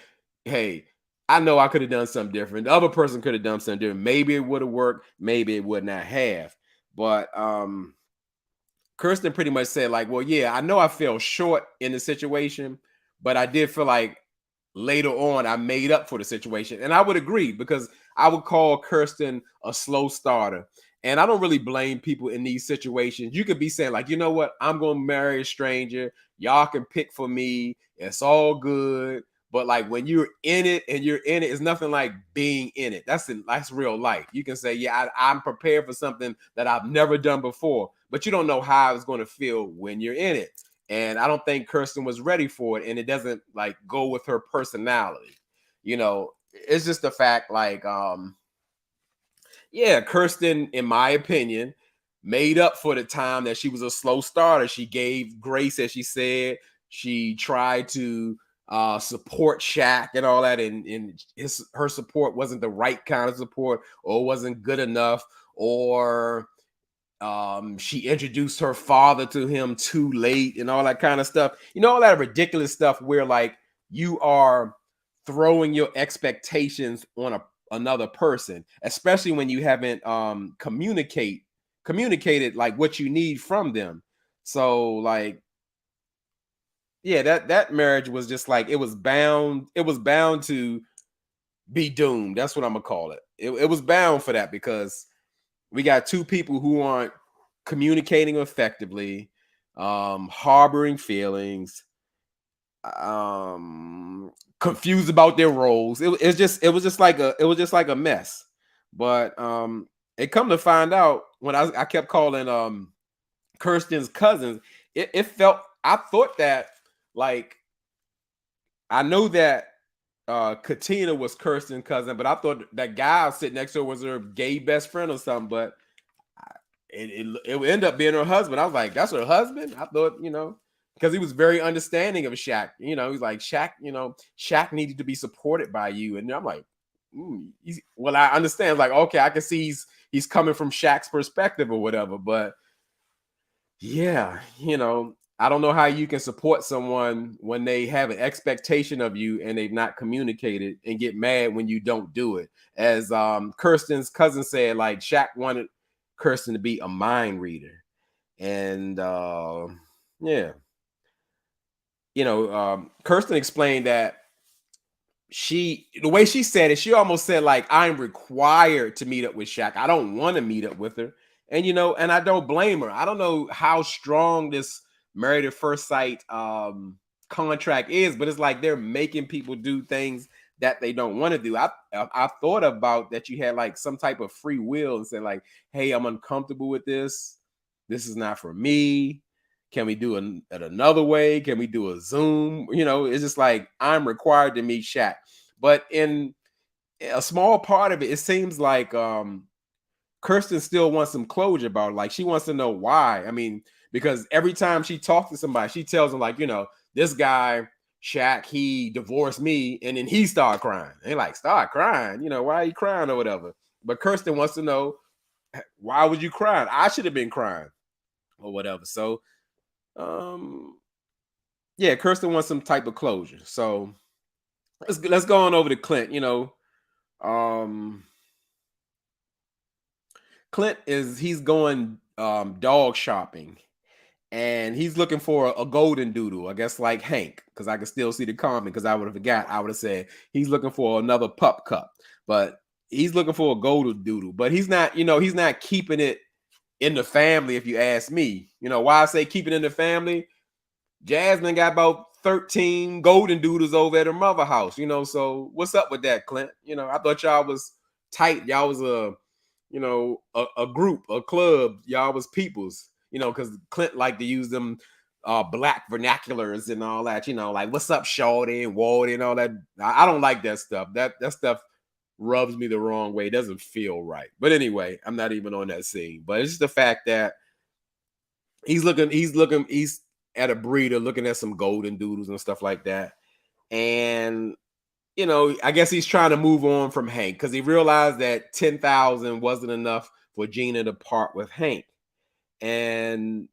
hey, I know I could have done something different. The other person could have done something different. Maybe it would have worked, maybe it would not have. But Kirsten pretty much said, like, well, yeah, I know I fell short in the situation, but I did feel like later on I made up for the situation. And I would agree, because I would call Kirsten a slow starter. And I don't really blame people in these situations. You could be saying, like, you know what, I'm gonna marry a stranger. Y'all can pick for me. It's all good. But like when you're in it and you're in it, it's nothing like being in it. That's real life. You can say, yeah, I'm prepared for something that I've never done before, but you don't know how it's going to feel when you're in it. And I don't think Kirsten was ready for it, and it doesn't like go with her personality. It's just the fact, like, yeah, Kirsten, in my opinion, made up for the time that she was a slow starter. She gave grace, as she said. She tried to support Shaq and all that, and her support wasn't the right kind of support, or wasn't good enough, or She introduced her father to him too late and all that kind of stuff. All that ridiculous stuff where like you are throwing your expectations on another person, especially when you haven't communicated like what you need from them. So like, yeah, that marriage was just like it was bound to be doomed. That's what I'm gonna call it. It was bound for that because we got two people who aren't communicating effectively, harboring feelings, confused about their roles. It was just like a mess. But it come to find out when I kept calling Kirsten's cousins, it felt I thought that like I know that Katina was Kirsten's cousin, but I thought that guy sitting next to her was her gay best friend or something. But it would end up being her husband. I was like, that's her husband? I thought, because he was very understanding of Shaq. He's like, Shaq needed to be supported by you. And I'm like, well, I understand. Like, okay, I can see he's coming from Shaq's perspective or whatever. But yeah, I don't know how you can support someone when they have an expectation of you and they've not communicated and get mad when you don't do it. As Kirsten's cousin said, like Shaq wanted Kirsten to be a mind reader. And yeah, Kirsten explained that the way she said it, she almost said like, I'm required to meet up with Shaq. I don't want to meet up with her. And I don't blame her. I don't know how strong this married at first sight contract is, but it's like they're making people do things that they don't want to do. I thought about that you had like some type of free will and said like, hey, I'm uncomfortable with this. This is not for me. Can we do it another way? Can we do a Zoom? It's just like I'm required to meet Shaq. But in a small part of it, it seems like Kirsten still wants some closure about it. Like she wants to know why. I mean, because every time she talks to somebody, she tells them like, this guy, Shaq, he divorced me, and then he started crying. They like, start crying, why are you crying or whatever. But Kirsten wants to know, why was you crying? I should have been crying or whatever. So yeah, Kirsten wants some type of closure. So let's go on over to Clint. Um Clint he's going dog shopping, and he's looking for a golden doodle, I guess like Hank, because I can still see the comment because I would have forgot. I would have said he's looking for another pup cup, but he's looking for a golden doodle. But he's not keeping it in the family, if you ask me. Why I say keep it in the family? Jasmine got about 13 golden doodles over at her mother house, so what's up with that, Clint? I thought y'all was tight. Y'all was a group, a club. Y'all was peoples, because Clint liked to use them black vernaculars and all that, like what's up, shorty and Waldy and all that. I don't like that stuff. That stuff rubs me the wrong way. It doesn't feel right. But anyway, I'm not even on that scene. But it's just the fact that he's at a breeder looking at some golden doodles and stuff like that. And I guess he's trying to move on from Hank because he realized that 10,000 wasn't enough for Gina to part with Hank. And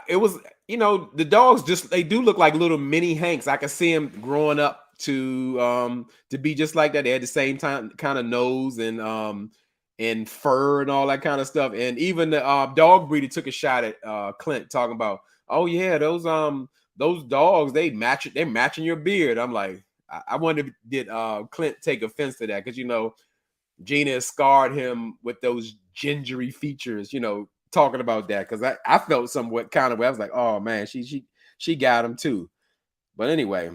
it was, the dogs they do look like little mini Hanks. I can see him growing up to be just like that. They had the same time kind of nose and fur and all that kind of stuff. And even the dog breeder took a shot at Clint, talking about, oh yeah, those dogs, they're matching your beard. I'm like, I wonder, did Clint take offense to that? Because Gina has scarred him with those gingery features, talking about that, because I felt somewhat kind of way. I was like, oh man, she got him too. But anyway,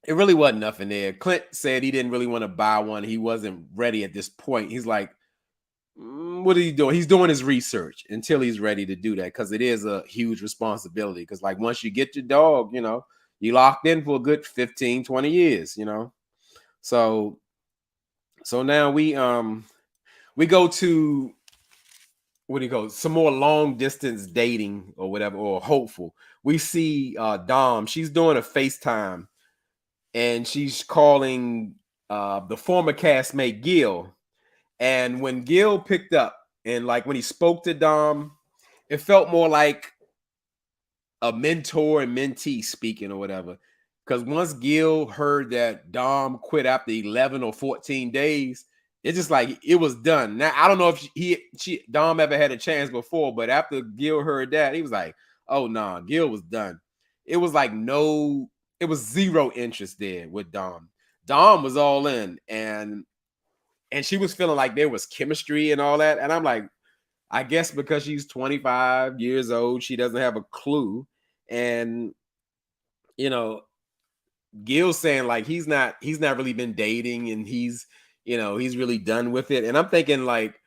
it really wasn't nothing there. Clint said he didn't really want to buy one. He wasn't ready at this point. He's like, what is he doing? He's doing his research until he's ready to do that, because it is a huge responsibility. Because like once you get your dog, you locked in for a good 15, 20 years, So now we go to, what do you call it? Some more long distance dating or whatever, or hopeful. We see Dom. She's doing a FaceTime, and she's calling the former castmate Gil, And when Gil picked up and like when he spoke to Dom, it felt more like a mentor and mentee speaking or whatever. Because once Gil heard that Dom quit after 11 or 14 days, it's just like it was done. Now I don't know if Dom ever had a chance before, but after Gil heard that, he was like, "Oh no, nah, Gil was done." It was like it was zero interest there with Dom. Dom was all in, and she was feeling like there was chemistry and all that. And I'm like, I guess because she's 25 years old, she doesn't have a clue. And you know, Gil's saying like he's not really been dating and he's really done with it. And I'm thinking like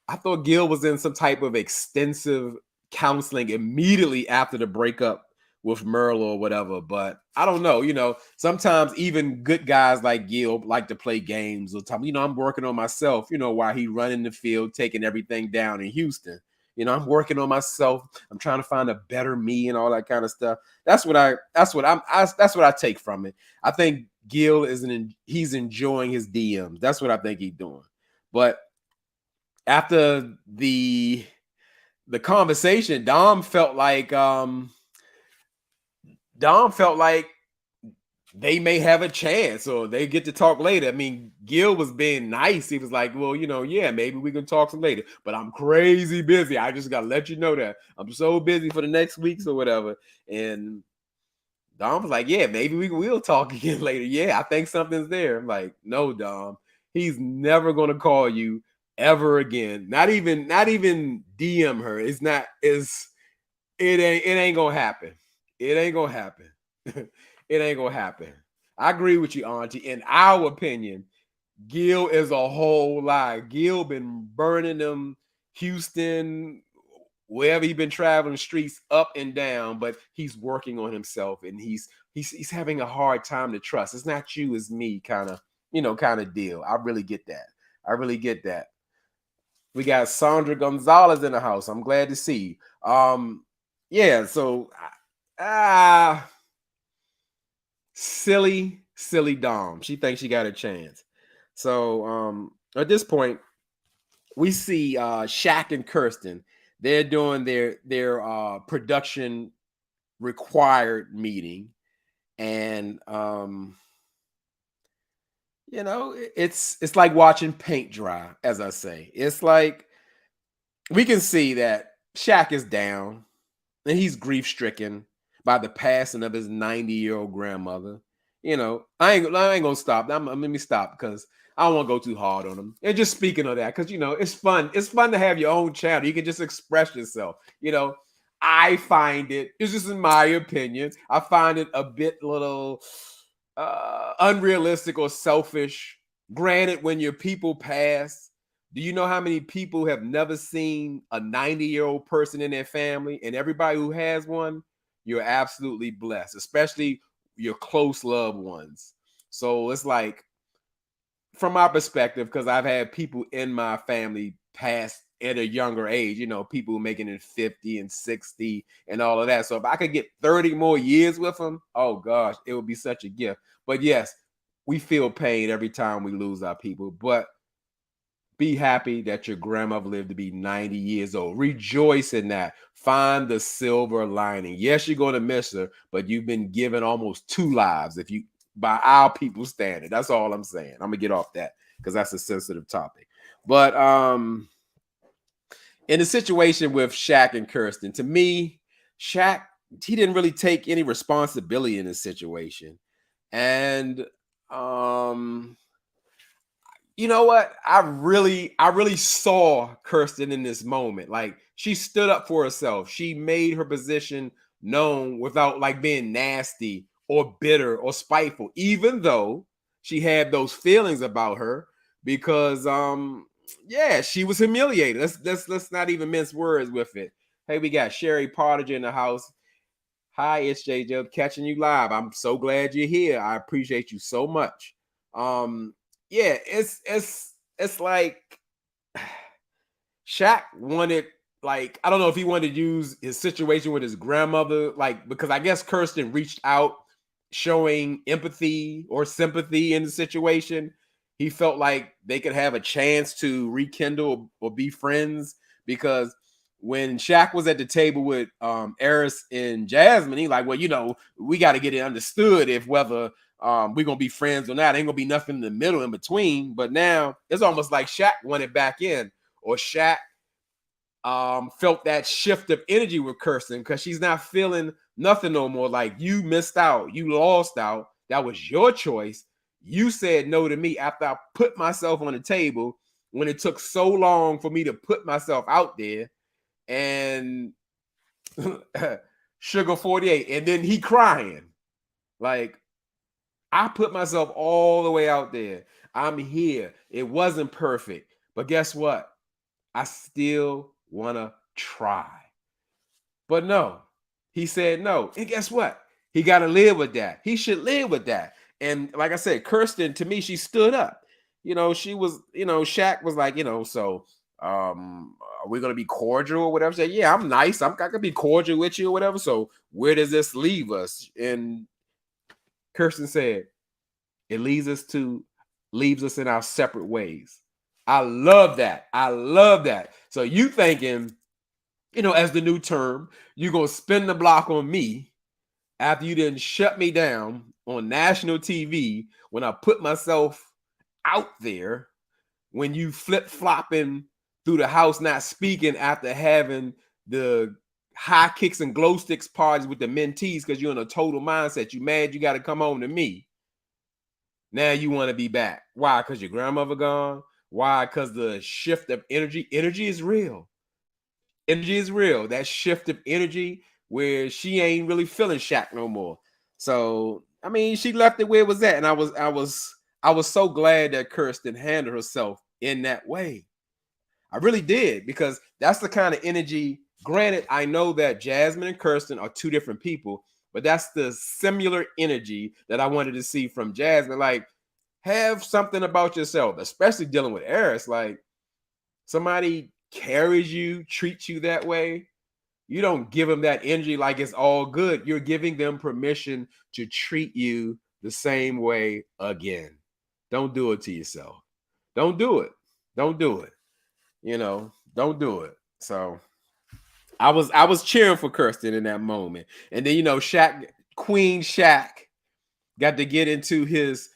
I thought Gil was in some type of extensive counseling immediately after the breakup with Merle or whatever. But I don't know. Sometimes even good guys like Gil like to play games or time. I'm working on myself, while he running the field, taking everything down in Houston. I'm working on myself. I'm trying to find a better me and all that kind of stuff. That's what I take from it. I think Gil he's enjoying his DMs. That's what I think he's doing. But after the conversation, Dom felt like they may have a chance or they get to talk later. I mean, Gil was being nice. He was like, well, yeah, maybe we can talk some later, but I'm crazy busy. I just got to let you know that I'm so busy for the next weeks or whatever. And Dom was like, yeah, maybe we will talk again later. Yeah, I think something's there. I'm like, no, Dom, he's never going to call you ever again. Not even DM her. It ain't gonna happen. It ain't gonna happen. It ain't gonna happen. I agree with you, Auntie. In our opinion, Gil is a whole lie. Gil been burning them Houston, wherever he been traveling the streets up and down, but he's working on himself and he's having a hard time to trust. It's not you, it's me kind of deal. I really get that. I really get that. We got Sandra Gonzalez in the house. I'm glad to see you. Yeah, so silly Dom. She thinks she got a chance. So at this point, we see Shaq and Kirsten. They're doing their production required meeting. And it's like watching paint dry, as I say. It's like we can see that Shaq is down and he's grief stricken by the passing of his 90-year-old grandmother. I ain't gonna stop. Let me stop because I don't want to go too hard on him. And just speaking of that, because it's fun. It's fun to have your own channel. You can just express yourself. I find it's just in my opinion, I find it a bit little unrealistic or selfish. Granted, when your people pass, do you know how many people have never seen a 90-year-old person in their family? And everybody who has one, you're absolutely blessed, especially your close loved ones. So it's like, from my perspective, because I've had people in my family pass at a younger age, people making it 50 and 60 and all of that. So if I could get 30 more years with them, oh gosh, it would be such a gift. But yes, we feel pain every time we lose our people, but be happy that your grandmother lived to be 90 years old. Rejoice in that. Find the silver lining. Yes, you're going to miss her, but you've been given almost 2 lives by our people's standard. That's all I'm saying. I'm gonna get off that because that's a sensitive topic. But in the situation with Shaq and Kirsten, to me, Shaq, he didn't really take any responsibility in this situation. And you know what? I really saw Kirsten in this moment. Like, she stood up for herself. She made her position known without like being nasty or bitter or spiteful, even though she had those feelings about her because yeah, she was humiliated. Let's not even mince words with it. Hey, we got Sherry Pottage in the house. Hi, it's JJ catching you live. I'm so glad you're here. I appreciate you so much. Yeah, it's like Shaq wanted, like, I don't know if he wanted to use his situation with his grandmother, like, because I guess Kirsten reached out showing empathy or sympathy in the situation. He felt like they could have a chance to rekindle or be friends because when Shaq was at the table with Eris and Jasmine, he like, well, we got to get it understood if whether we're gonna be friends or not. Ain't gonna be nothing in the middle in between. But now it's almost like Shaq wanted back in, or Shaq felt that shift of energy with Kirsten because she's not feeling nothing no more. Like, you missed out, you lost out. That was your choice. You said no to me after I put myself on the table when it took so long for me to put myself out there. And Sugar 48, and then he crying like, I put myself all the way out there. I'm here. It wasn't perfect, but guess what? I still want to try. But no, he said no. And guess what? He got to live with that. He should live with that. And like I said, Kirsten, to me, she stood up. She was, Shaq was like, so are we gonna be cordial or whatever? Say, yeah, I'm nice. I could be cordial with you or whatever. So where does this leave us? And Kirsten said, it leaves us in our separate ways. I love that. I love that. So you thinking, as the new term, you're gonna spin the block on me after you didn't shut me down on national TV when I put myself out there, when you flip-flopping through the house, not speaking after having the high kicks and glow sticks parties with the mentees because you're in a total mindset. You mad you got to come home to me. Now you want to be back. Why? Because your grandmother gone? Why? Because the shift of energy. Energy is real. Energy is real. That shift of energy where she ain't really feeling Shaq no more. So, I mean, she left it where it was at. And I was so glad that Kirsten handled herself in that way. I really did, because that's the kind of energy. Granted, I know that Jasmine and Kirsten are two different people, but that's the similar energy that I wanted to see from Jasmine. Like, have something about yourself, especially dealing with Eris. Like, somebody carries you, treats you that way. You don't give them that energy like it's all good. You're giving them permission to treat you the same way again. Don't do it to yourself. Don't do it. Don't do it. Don't do it. So I was cheering for Kirsten in that moment. And then, Queen Shaq got to get into his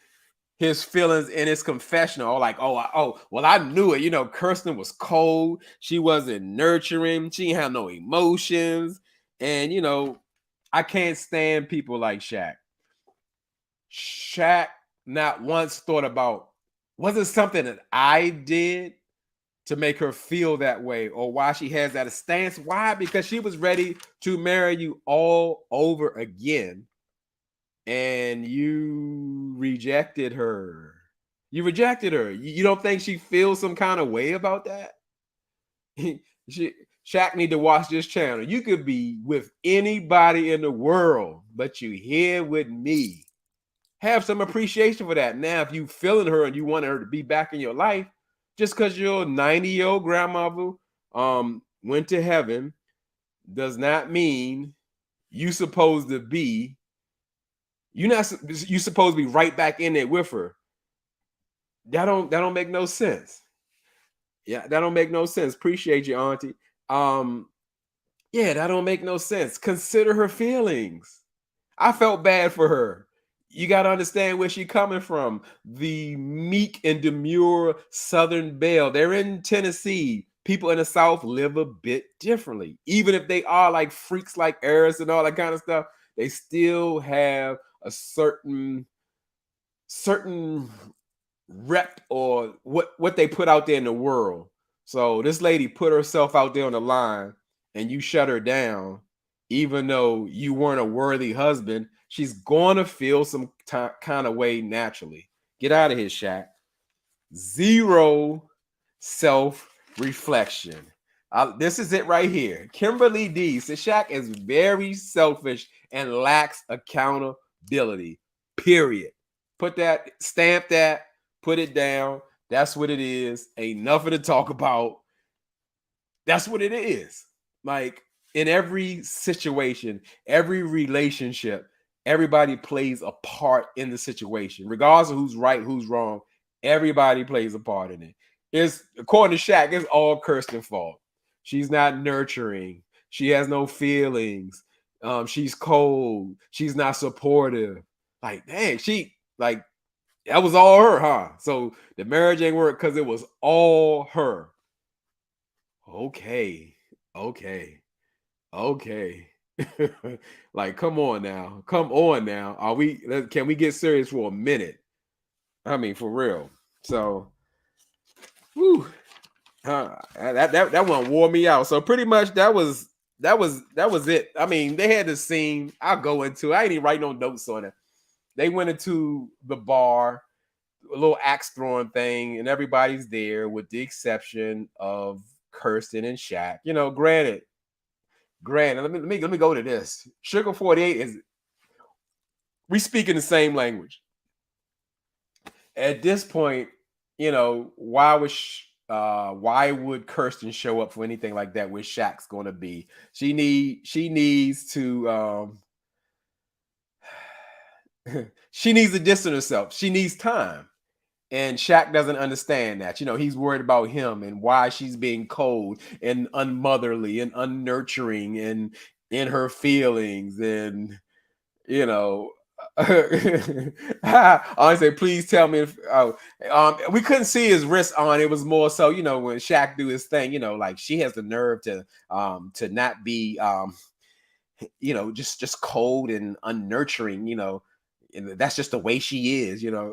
feelings in his confessional. Like, well, I knew it. Kirsten was cold. She wasn't nurturing. She didn't have no emotions. And, I can't stand people like Shaq. Shaq not once thought about, was it something that I did to make her feel that way, or why she has that stance? Why? Because she was ready to marry you all over again, and you rejected her. You rejected her. You don't think she feels some kind of way about that? Shaq need to watch this channel. You could be with anybody in the world, but you here with me. Have some appreciation for that. Now, if you feeling her and you want her to be back in your life, just because your 90-year-old grandmother went to heaven does not mean you supposed to be, you supposed to be right back in there with her. That don't make no sense. Yeah, that don't make no sense. Appreciate you, auntie. Yeah, that don't make no sense. Consider her feelings. I felt bad for her. You got to understand where she's coming from. The meek and demure Southern belle. They're in Tennessee. People in the South live a bit differently. Even if they are like freaks like Eris and all that kind of stuff, they still have a certain rep, or what they put out there in the world. So this lady put herself out there on the line, and you shut her down, even though you weren't a worthy husband. She's going to feel some kind of way naturally. Get out of here, Shaq. Zero self-reflection. This is it right here. Kimberly D says Shaq is very selfish and lacks accountability. Period. Stamp that, put it down. That's what it is. Ain't nothing to talk about. That's what it is. Like, in every situation, every relationship, everybody plays a part in the situation, regardless of who's right, who's wrong. Everybody plays a part in it. It's according to Shaq, it's all Kirsten's fault. She's not nurturing. She has no feelings. She's cold. She's not supportive. Like, dang, she like that was all her, huh? So the marriage ain't work because it was all her. Okay, okay, okay. Like, come on now, come on now. Are we? Can we get serious for a minute? I mean, for real. So, whew, that one wore me out. So pretty much that was it. I mean, they had the scene. I'll go into. I ain't even write no notes on it. They went into the bar, a little axe throwing thing, and everybody's there with the exception of Kirsten and Shaq. Granted. Let me go to this. Sugar 48 is we speak in the same language. At this point, why would Kirsten show up for anything like that where Shaq's gonna be? She needs to she needs to distance herself. She needs time. And Shaq doesn't understand that. He's worried about him and why she's being cold and unmotherly and unnurturing and in her feelings. And, you know, I say, please tell me if we couldn't see his wrist on. It was more so, when Shaq do his thing, like she has the nerve to not be just cold and unnurturing, and that's just the way she is, Yep.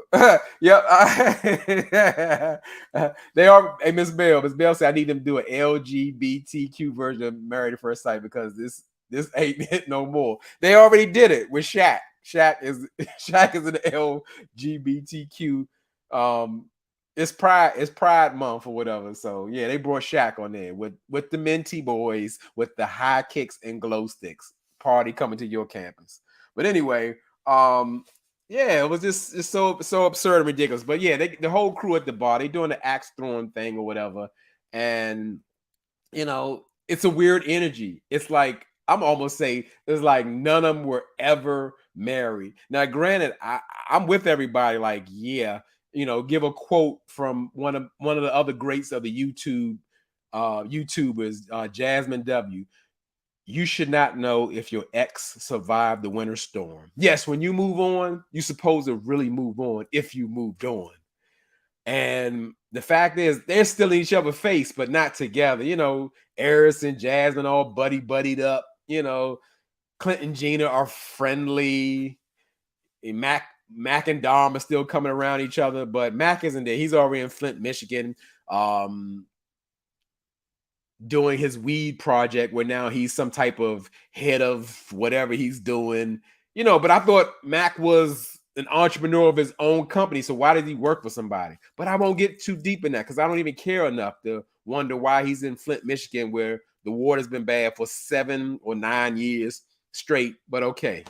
They are. Hey, Miss Bell said I need them to do an LGBTQ version of Married at First Sight because this ain't it no more. They already did it with Shaq. Shaq is Shaq is an LGBTQ. It's Pride Month or whatever. So yeah, they brought Shaq on there with the Minty Boys with the high kicks and glow sticks. Party coming to your campus. But anyway, yeah, it was just it's so absurd and ridiculous. But yeah, the whole crew at the bar, they doing the axe throwing thing or whatever, and it's a weird energy. It's like I'm almost saying it's like none of them were ever married. Now, granted, I'm with everybody. Like, yeah, give a quote from one of the other greats of the YouTubers, Jasmine W. You should not know if your ex survived the winter storm. Yes, when you move on, you're supposed to really move on if you moved on. And the fact is, they're still in each other's face, but not together. Eris and Jasmine all buddied up. Clint and Gina are friendly. And Mac and Dom are still coming around each other, but Mac isn't there. He's already in Flint, Michigan. Doing his weed project where now he's some type of head of whatever he's doing, but I thought Mac was an entrepreneur of his own company. So why did he work for somebody? But I won't get too deep in that because I don't even care enough to wonder why he's in Flint, Michigan, where the water's been bad for 7 or 9 years straight. But okay.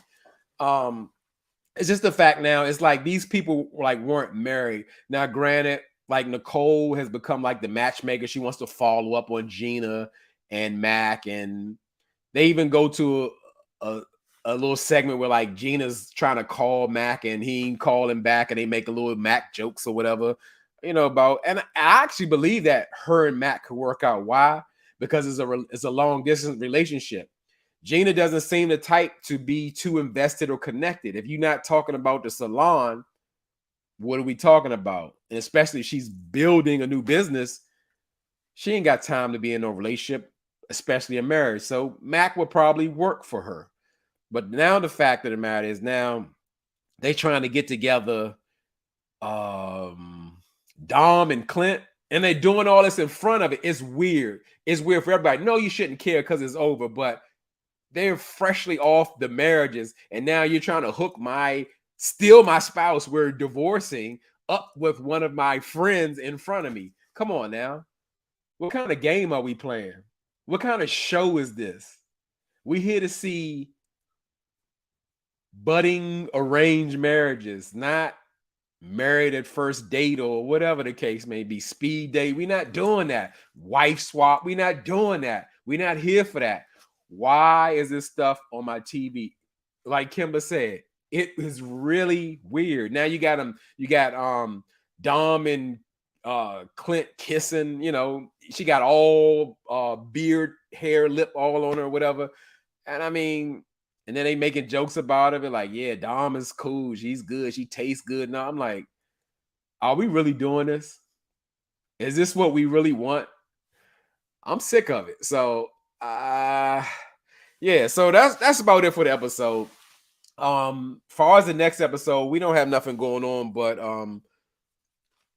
It's just the fact now, it's like these people like weren't married. Now, granted, like Nicole has become like the matchmaker. She wants to follow up on Gina and Mac, and they even go to a little segment where like Gina's trying to call Mac and he ain't calling back, and they make a little Mac jokes or whatever, about. And I actually believe that her and Mac could work out. Why? Because it's a long distance relationship. Gina doesn't seem the type to be too invested or connected. If you're not talking about the salon, what are we talking about? And especially if she's building a new business, she ain't got time to be in a relationship, especially a marriage. So Mac would probably work for her. But now the fact of the matter is now they trying to get together Dom and Clint, and they're doing all this in front of it. It's weird. It's weird for everybody. No, you shouldn't care because it's over, but they're freshly off the marriages, and now you're trying to steal my spouse. We're divorcing up with one of my friends in front of me. Come on now. What kind of game are we playing? What kind of show is this? We here to see budding arranged marriages, not married at first date or whatever the case may be. Speed date. We're not doing that. Wife swap. We're not doing that. We're not here for that. Why is this stuff on my TV? Like Kimba said, it is really weird. Now you got Dom and Clint kissing, she got all beard, hair, lip all on her, or whatever. And I mean, and then they making jokes about it, like, yeah, Dom is cool, she's good, she tastes good. Now I'm like, are we really doing this? Is this what we really want? I'm sick of it. So yeah, so that's about it for the episode. Far as the next episode, we don't have nothing going on, but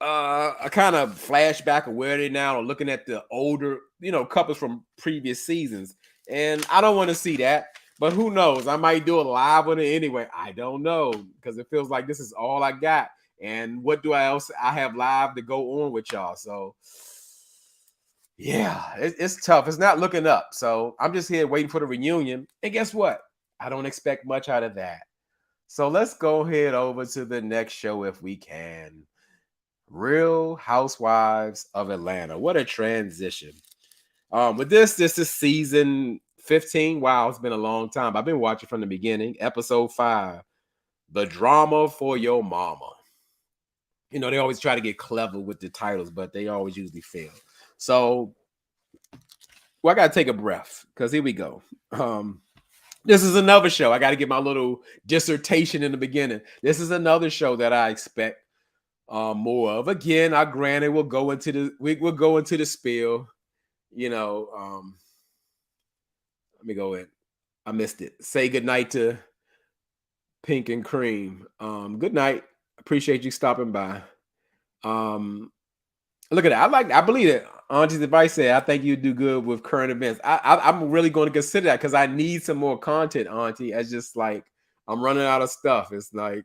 a kind of flashback of where they now are looking at the older, couples from previous seasons. And I don't want to see that, but who knows? I might do a live on it anyway. I don't know, because it feels like this is all I got. And what do I have live to go on with y'all? So yeah, it's tough. It's not looking up. So I'm just here waiting for the reunion. And guess what? I don't expect much out of that. So let's go ahead over to the next show if we can. Real Housewives of Atlanta. What a transition. With this is season 15. Wow, it's been a long time. I've been watching from the beginning. Episode 5. The Drama for Your Mama. They always try to get clever with the titles, but they always usually fail. So, I gotta take a breath, because here we go. This is another show. I got to get my little dissertation in the beginning. This is another show that I expect more of. Again, I granted we'll go into the spiel. Let me go in. I missed it. Say goodnight to Pink and Cream. Good night. Appreciate you stopping by. Look at that. I believe it. Auntie's advice said, I think you do good with current events. I'm really going to consider that, because I need some more content, Auntie. It's just like I'm running out of stuff. It's like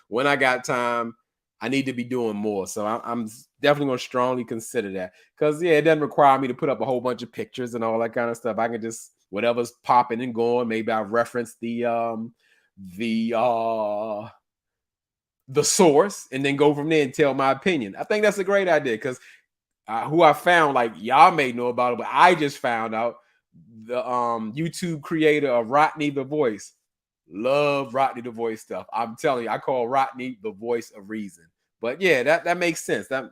when I got time, I need to be doing more. So I'm definitely going to strongly consider that, because yeah, it doesn't require me to put up a whole bunch of pictures and all that kind of stuff. I can just, whatever's popping and going. Maybe I reference the source and then go from there and tell my opinion. I think that's a great idea, because who I found, like y'all may know about it, but I just found out the YouTube creator of Rodney the Voice. Love Rodney the Voice stuff. I'm telling you, I call Rodney the voice of reason. But yeah, that makes sense. That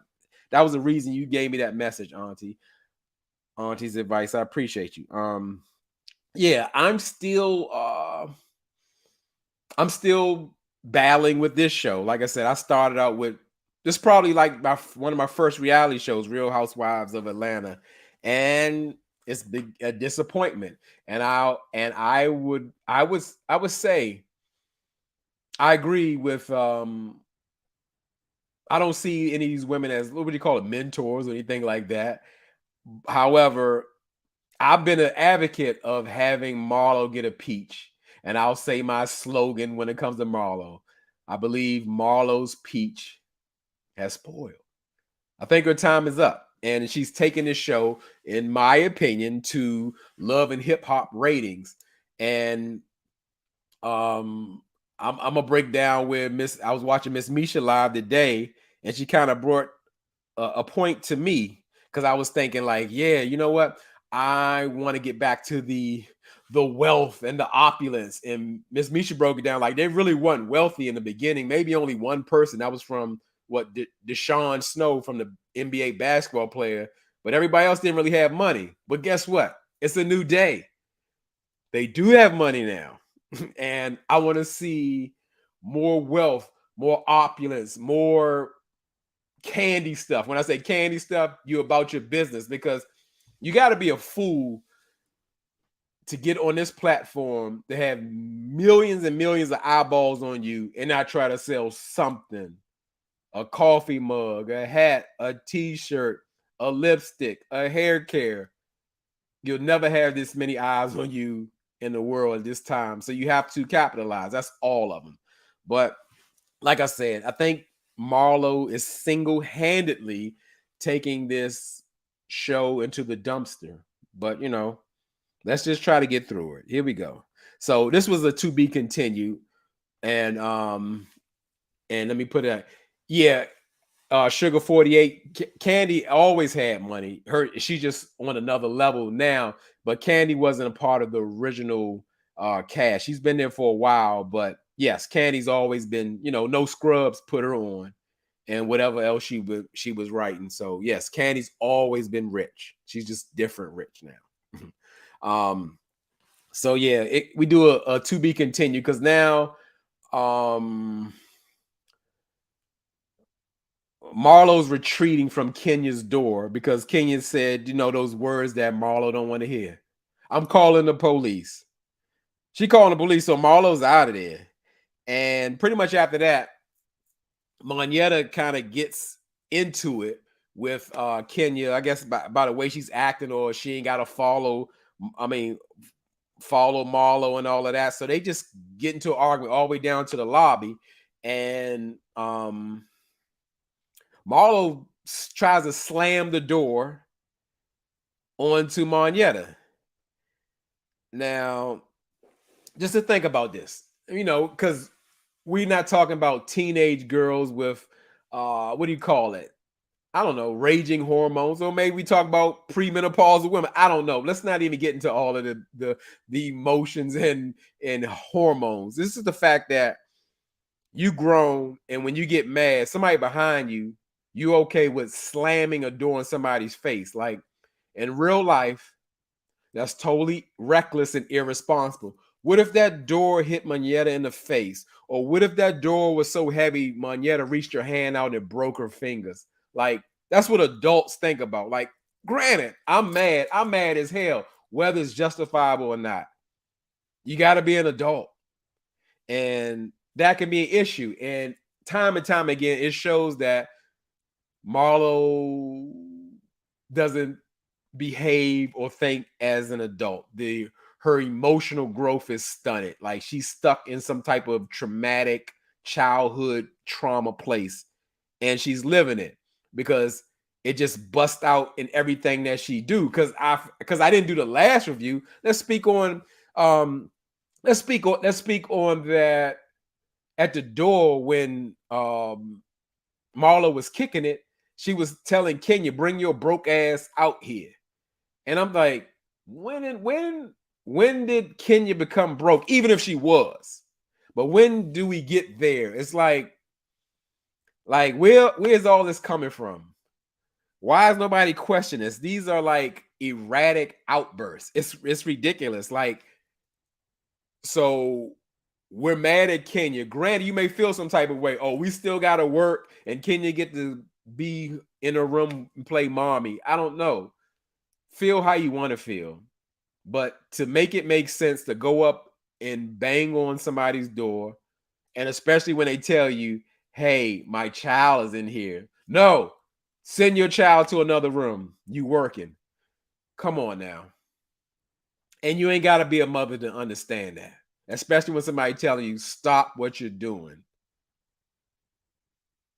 was the reason you gave me that message, Auntie. Auntie's advice. I appreciate you. Yeah, I'm still battling with this show. Like I said, I started out with this, probably like one of my first reality shows, Real Housewives of Atlanta, and it's big a disappointment. And I would say I agree with I don't see any of these women as, what would you call it, mentors or anything like that. However, I've been an advocate of having Marlo get a peach, and I'll say my slogan when it comes to Marlo. I believe Marlo's peach has spoiled. I think her time is up, and she's taken this show, in my opinion, to Love and Hip Hop ratings. And I'm gonna break down where I was watching Miss Misha live today, and she kind of brought a point to me, because I was thinking like, yeah, you know what? I want to get back to the wealth and the opulence. And Miss Misha broke it down like they really weren't wealthy in the beginning. Maybe only one person. That was from Deshaun Snow, from the NBA basketball player. But everybody else didn't really have money. But guess what? It's a new day. They do have money now. And I want to see more wealth, more opulence, more candy stuff. When I say candy stuff, you about your business, because you got to be a fool to get on this platform to have millions and millions of eyeballs on you and not try to sell something. A coffee mug, a hat, a t-shirt, a lipstick, a hair care. You'll never have this many eyes on you in the world at this time. So you have to capitalize. That's all of them. But like I said, I think Marlo is single-handedly taking this show into the dumpster. But let's just try to get through it. Here we go. So this was a to be continued. And let me put it, yeah, Sugar 48, Candy always had money. She's just on another level now, but Candy wasn't a part of the original cast. She's been there for a while, but yes, Candy's always been, no scrubs put her on. and whatever else she was writing. So yes, Candy's always been rich. She's just different rich now. So yeah, we do a to be continued because now um Marlo's retreating from Kenya's door because Kenya said, those words that Marlo don't want to hear. I'm calling the police. She calling the police, so Marlo's out of there. And pretty much after that, Monyetta kind of gets into it with Kenya, I guess by the way she's acting, or she ain't got to I mean, follow Marlo and all of that. So they just get into an argument all the way down to the lobby. And Marlo tries to slam the door onto Monyetta. Now, just to think about this, because we're not talking about teenage girls with what do you call it? I don't know, raging hormones, or maybe we talk about premenopausal women. I don't know. Let's not even get into all of the emotions and hormones. This is the fact that you grown, and when you get mad, somebody behind you, you okay with slamming a door in somebody's face. Like in real life, that's totally reckless and irresponsible. What if that door hit Monyetta in the face? Or what if that door was so heavy, Monyetta reached her hand out and broke her fingers? Like, that's what adults think about. Like, granted, I'm mad. I'm mad as hell, whether it's justifiable or not. You got to be an adult. And that can be an issue. And time again, it shows that Marlo doesn't behave or think as an adult. Her emotional growth is stunted. Like she's stuck in some type of traumatic childhood trauma place, and she's living it because it just busts out in everything that she do. Because I didn't do the last review. Let's speak on that at the door when Marlo was kicking it. She was telling Kenya, "Bring your broke ass out here." And I'm like, when did Kenya become broke? Even if she was, but when do we get there? It's like where's all this coming from? Why is nobody questioning this? These are like erratic outbursts. It's ridiculous. Like, so we're mad at Kenya. Granted, you may feel some type of way. Oh, we still got to work, and Kenya get to be in a room and play mommy. I don't know. Feel how you want to feel, but to make it make sense to go up and bang on somebody's door, and especially when they tell you, "Hey, my child is in here." No, send your child to another room. You working? Come on now. And you ain't got to be a mother to understand that, especially when somebody telling you stop what you're doing.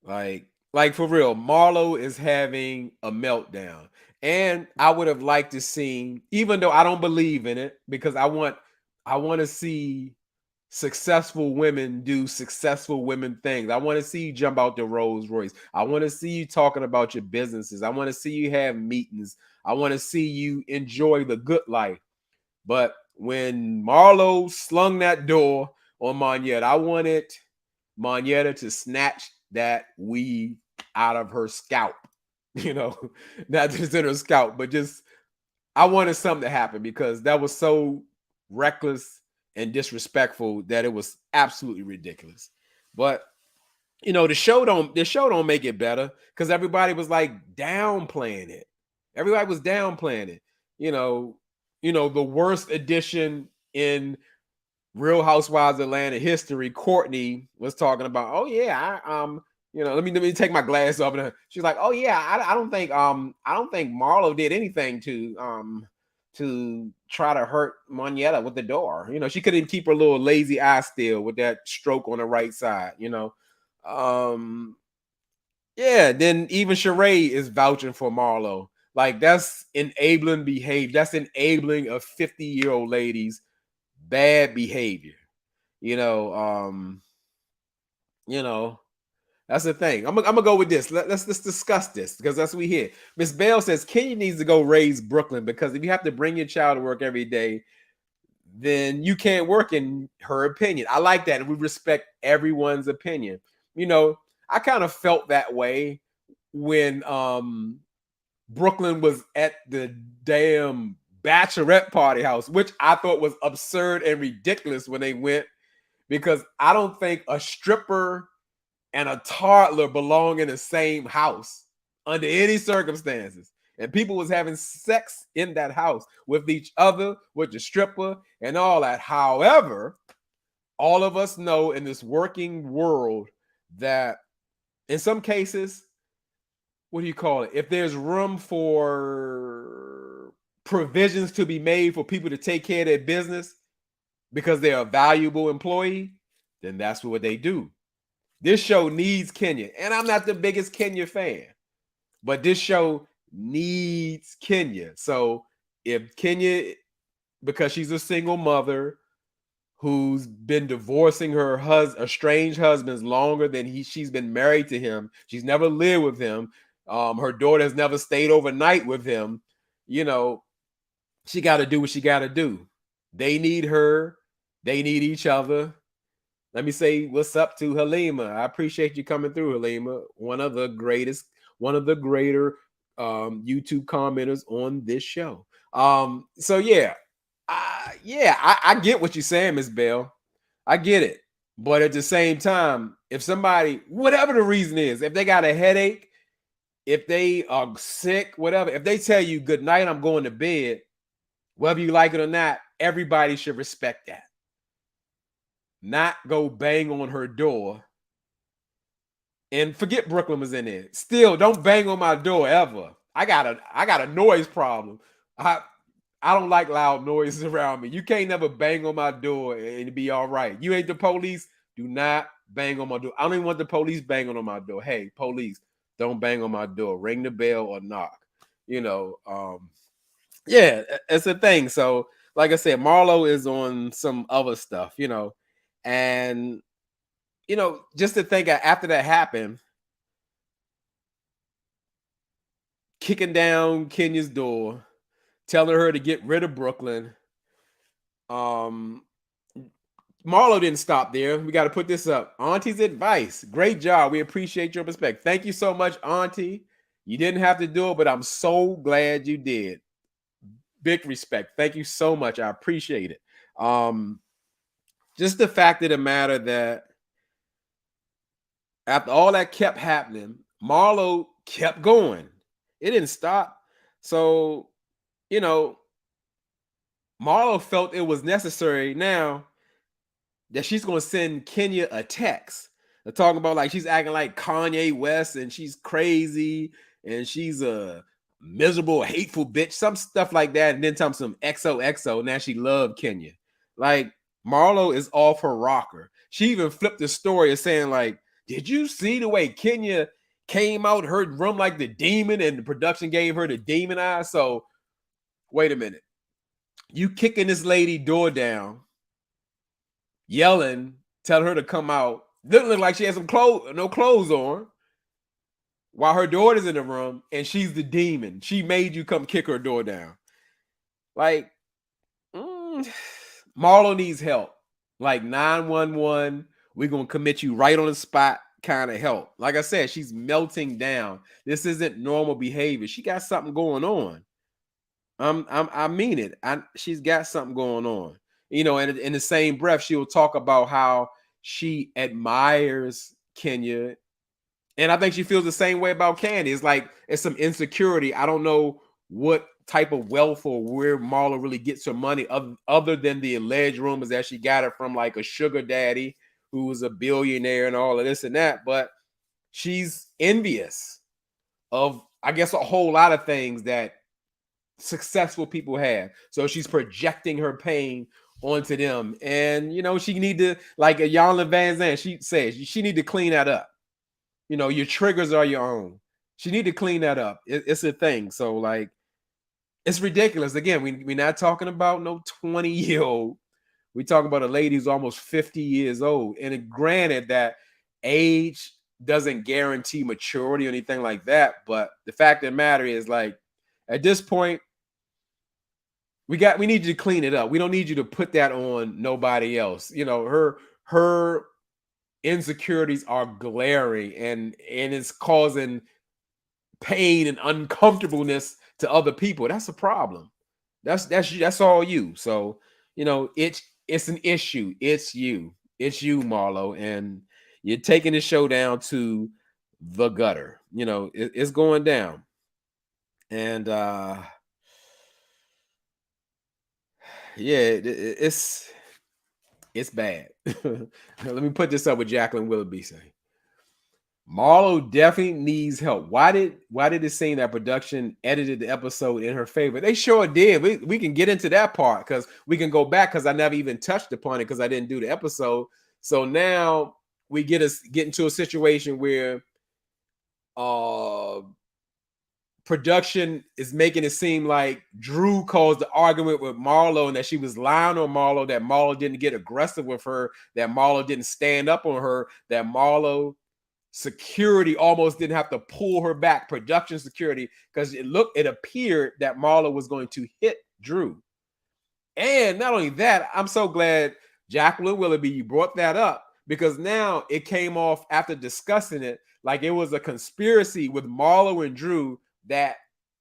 Like for real, Marlo is having a meltdown. And I would have liked to see, even though I don't believe in it, because I want to see successful women do successful women things. I want to see you jump out the Rolls Royce. I want to see you talking about your businesses. I want to see you have meetings. I want to see you enjoy the good life. But when Marlo slung that door on Monyetta, I wanted Monyetta to snatch that weave out of her scalp, not just in her scalp, but just I wanted something to happen because that was so reckless and disrespectful that it was absolutely ridiculous. But the show don't make it better because everybody was like downplaying it. Everybody was downplaying it. You know, the worst edition in Real Housewives Atlanta history, Courtney was talking about, oh yeah, let me take my glass off. And she's like, oh yeah, I don't think Marlo did anything to try to hurt Monyetta with the door. She couldn't keep her little lazy eye still with that stroke on the right side. Um, yeah. Then even Sheree is vouching for Marlo. Like that's enabling behavior. That's enabling a 50-year-old lady's bad behavior. You know, um, you know, that's the thing. I'm gonna go with this. Let's discuss this because that's what we hear. Miss Bell says Kenya needs to go raise Brooklyn because if you have to bring your child to work every day, then you can't work in her opinion. I like that, and we respect everyone's opinion. You know, I kind of felt that way when Brooklyn was at the damn bachelorette party house, which I thought was absurd and ridiculous when they went, because I don't think a stripper and a toddler belong in the same house under any circumstances. And people was having sex in that house with each other, with the stripper and all that. However, all of us know in this working world that in some cases, what do you call it? If there's room for provisions to be made for people to take care of their business because they're a valuable employee, then that's what they do. This show needs Kenya. And I'm not the biggest Kenya fan, but this show needs Kenya. So if Kenya, because she's a single mother who's been divorcing her estranged husbands longer than she's been married to him. She's never lived with him. Her daughter has never stayed overnight with him. You know, she got to do what she got to do. They need her. They need each other. Let me say what's up to Halima. I appreciate you coming through, Halima. One of the greater YouTube commenters on this show. So yeah, I get what you're saying, Miss Bell. I get it. But at the same time, if somebody, whatever the reason is, if they got a headache, if they are sick, whatever, if they tell you good night, I'm going to bed, whether you like it or not, everybody should respect that. Not go bang on her door. And forget Brooklyn was in there. Still, don't bang on my door ever. I got a noise problem. I don't like loud noises around me. You can't never bang on my door and be all right. You ain't the police. Do not bang on my door. I don't even want the police banging on my door. Hey, police, don't bang on my door. Ring the bell or knock. Yeah, it's a thing. So, like I said, Marlo is on some other stuff, and just to think after that happened, kicking down Kenya's door, telling her to get rid of Brooklyn. Marlo didn't stop there. We got to put this up. Auntie's advice. Great job. We appreciate your respect. Thank you so much, Auntie. You didn't have to do it, but I'm so glad you did. Big respect. Thank you so much. I appreciate it. Just the fact of the matter that after all that kept happening, Marlo kept going. It didn't stop. So, Marlo felt it was necessary now that she's going to send Kenya a text. They're talking about like she's acting like Kanye West and she's crazy and she's a miserable, hateful bitch, some stuff like that. And then some XOXO. Now she loved Kenya. Like Marlo is off her rocker. She even flipped the story of saying like, did you see the way Kenya came out her room like the demon and the production gave her the demon eye? So wait a minute. You kicking this lady door down, yelling, telling her to come out. Didn't look like she had no clothes on, while her daughter's in the room and she's the demon. She made you come kick her door down. Like, Marlo needs help. Like 911, we're gonna commit you right on the spot kind of help. Like I said, she's melting down. This isn't normal behavior. She got something going on. I mean it. She's got something going on. And in the same breath, she'll talk about how she admires Kenya. And I think she feels the same way about Candy. It's like it's some insecurity. I don't know what type of wealth or where Marlo really gets her money other than the alleged rumors that she got it from like a sugar daddy who was a billionaire and all of this and that. But she's envious of, I guess, a whole lot of things that successful people have. So she's projecting her pain onto them. And, she need to, like Yana Van Zandt, she says, she need to clean that up. Your triggers are your own. She need to clean that up. It's a thing. So, like, it's ridiculous. Again, we're not talking about no 20-year-old. We're talking about a lady who's almost 50 years old. And granted that age doesn't guarantee maturity or anything like that. But the fact of the matter is, like, at this point, we need you to clean it up. We don't need you to put that on nobody else. Her insecurities are glaring and it's causing pain and uncomfortableness to other people. That's a problem. That's all you. So, it's an issue. It's you. It's you, Marlo. And you're taking the show down to the gutter. It's going down. And yeah, it's bad. Let me put this up with Jacqueline Willoughby saying. Marlo definitely needs help. Why did it seem that production edited the episode in her favor? They sure did. We can get into that part because we can go back because I never even touched upon it because I didn't do the episode. So now we get into a situation where production is making it seem like Drew caused the argument with Marlo and that she was lying on Marlo, that Marlo didn't get aggressive with her, that Marlo didn't stand up on her, that Marlo security almost didn't have to pull her back, production security, because it appeared that Marlo was going to hit Drew. And not only that, I'm so glad Jacqueline Willoughby, you brought that up, because now it came off after discussing it like it was a conspiracy with Marlo and Drew, that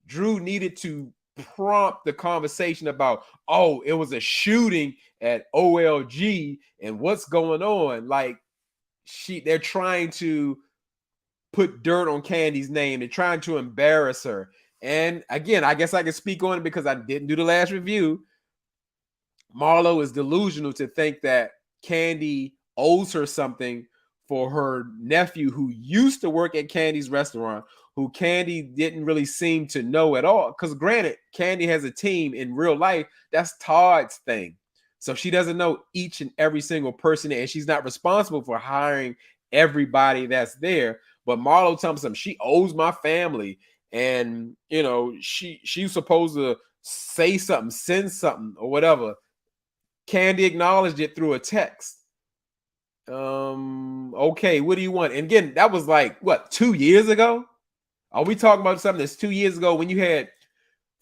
Drew needed to prompt the conversation about, oh, it was a shooting at OLG and what's going on. Like they're trying to put dirt on Candy's name. They're trying to embarrass her. And again, I guess I can speak on it because I didn't do the last review. Marlo is delusional to think that Candy owes her something for her nephew who used to work at Candy's restaurant, who Candy didn't really seem to know at all. Because granted, Candy has a team in real life. That's Todd's thing. So she doesn't know each and every single person, and she's not responsible for hiring everybody that's there. But Marlo tells him she owes my family, and she's supposed to say something, send something, or whatever. Candy acknowledged it through a text. Okay, what do you want? And again, that was like what, 2 years ago? Are we talking about something that's 2 years ago when you had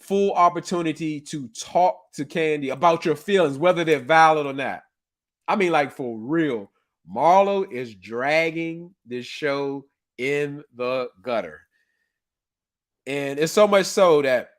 full opportunity to talk to Candy about your feelings, whether they're valid or not? I mean, like, for real. Marlo is dragging this show in the gutter. And it's so much so that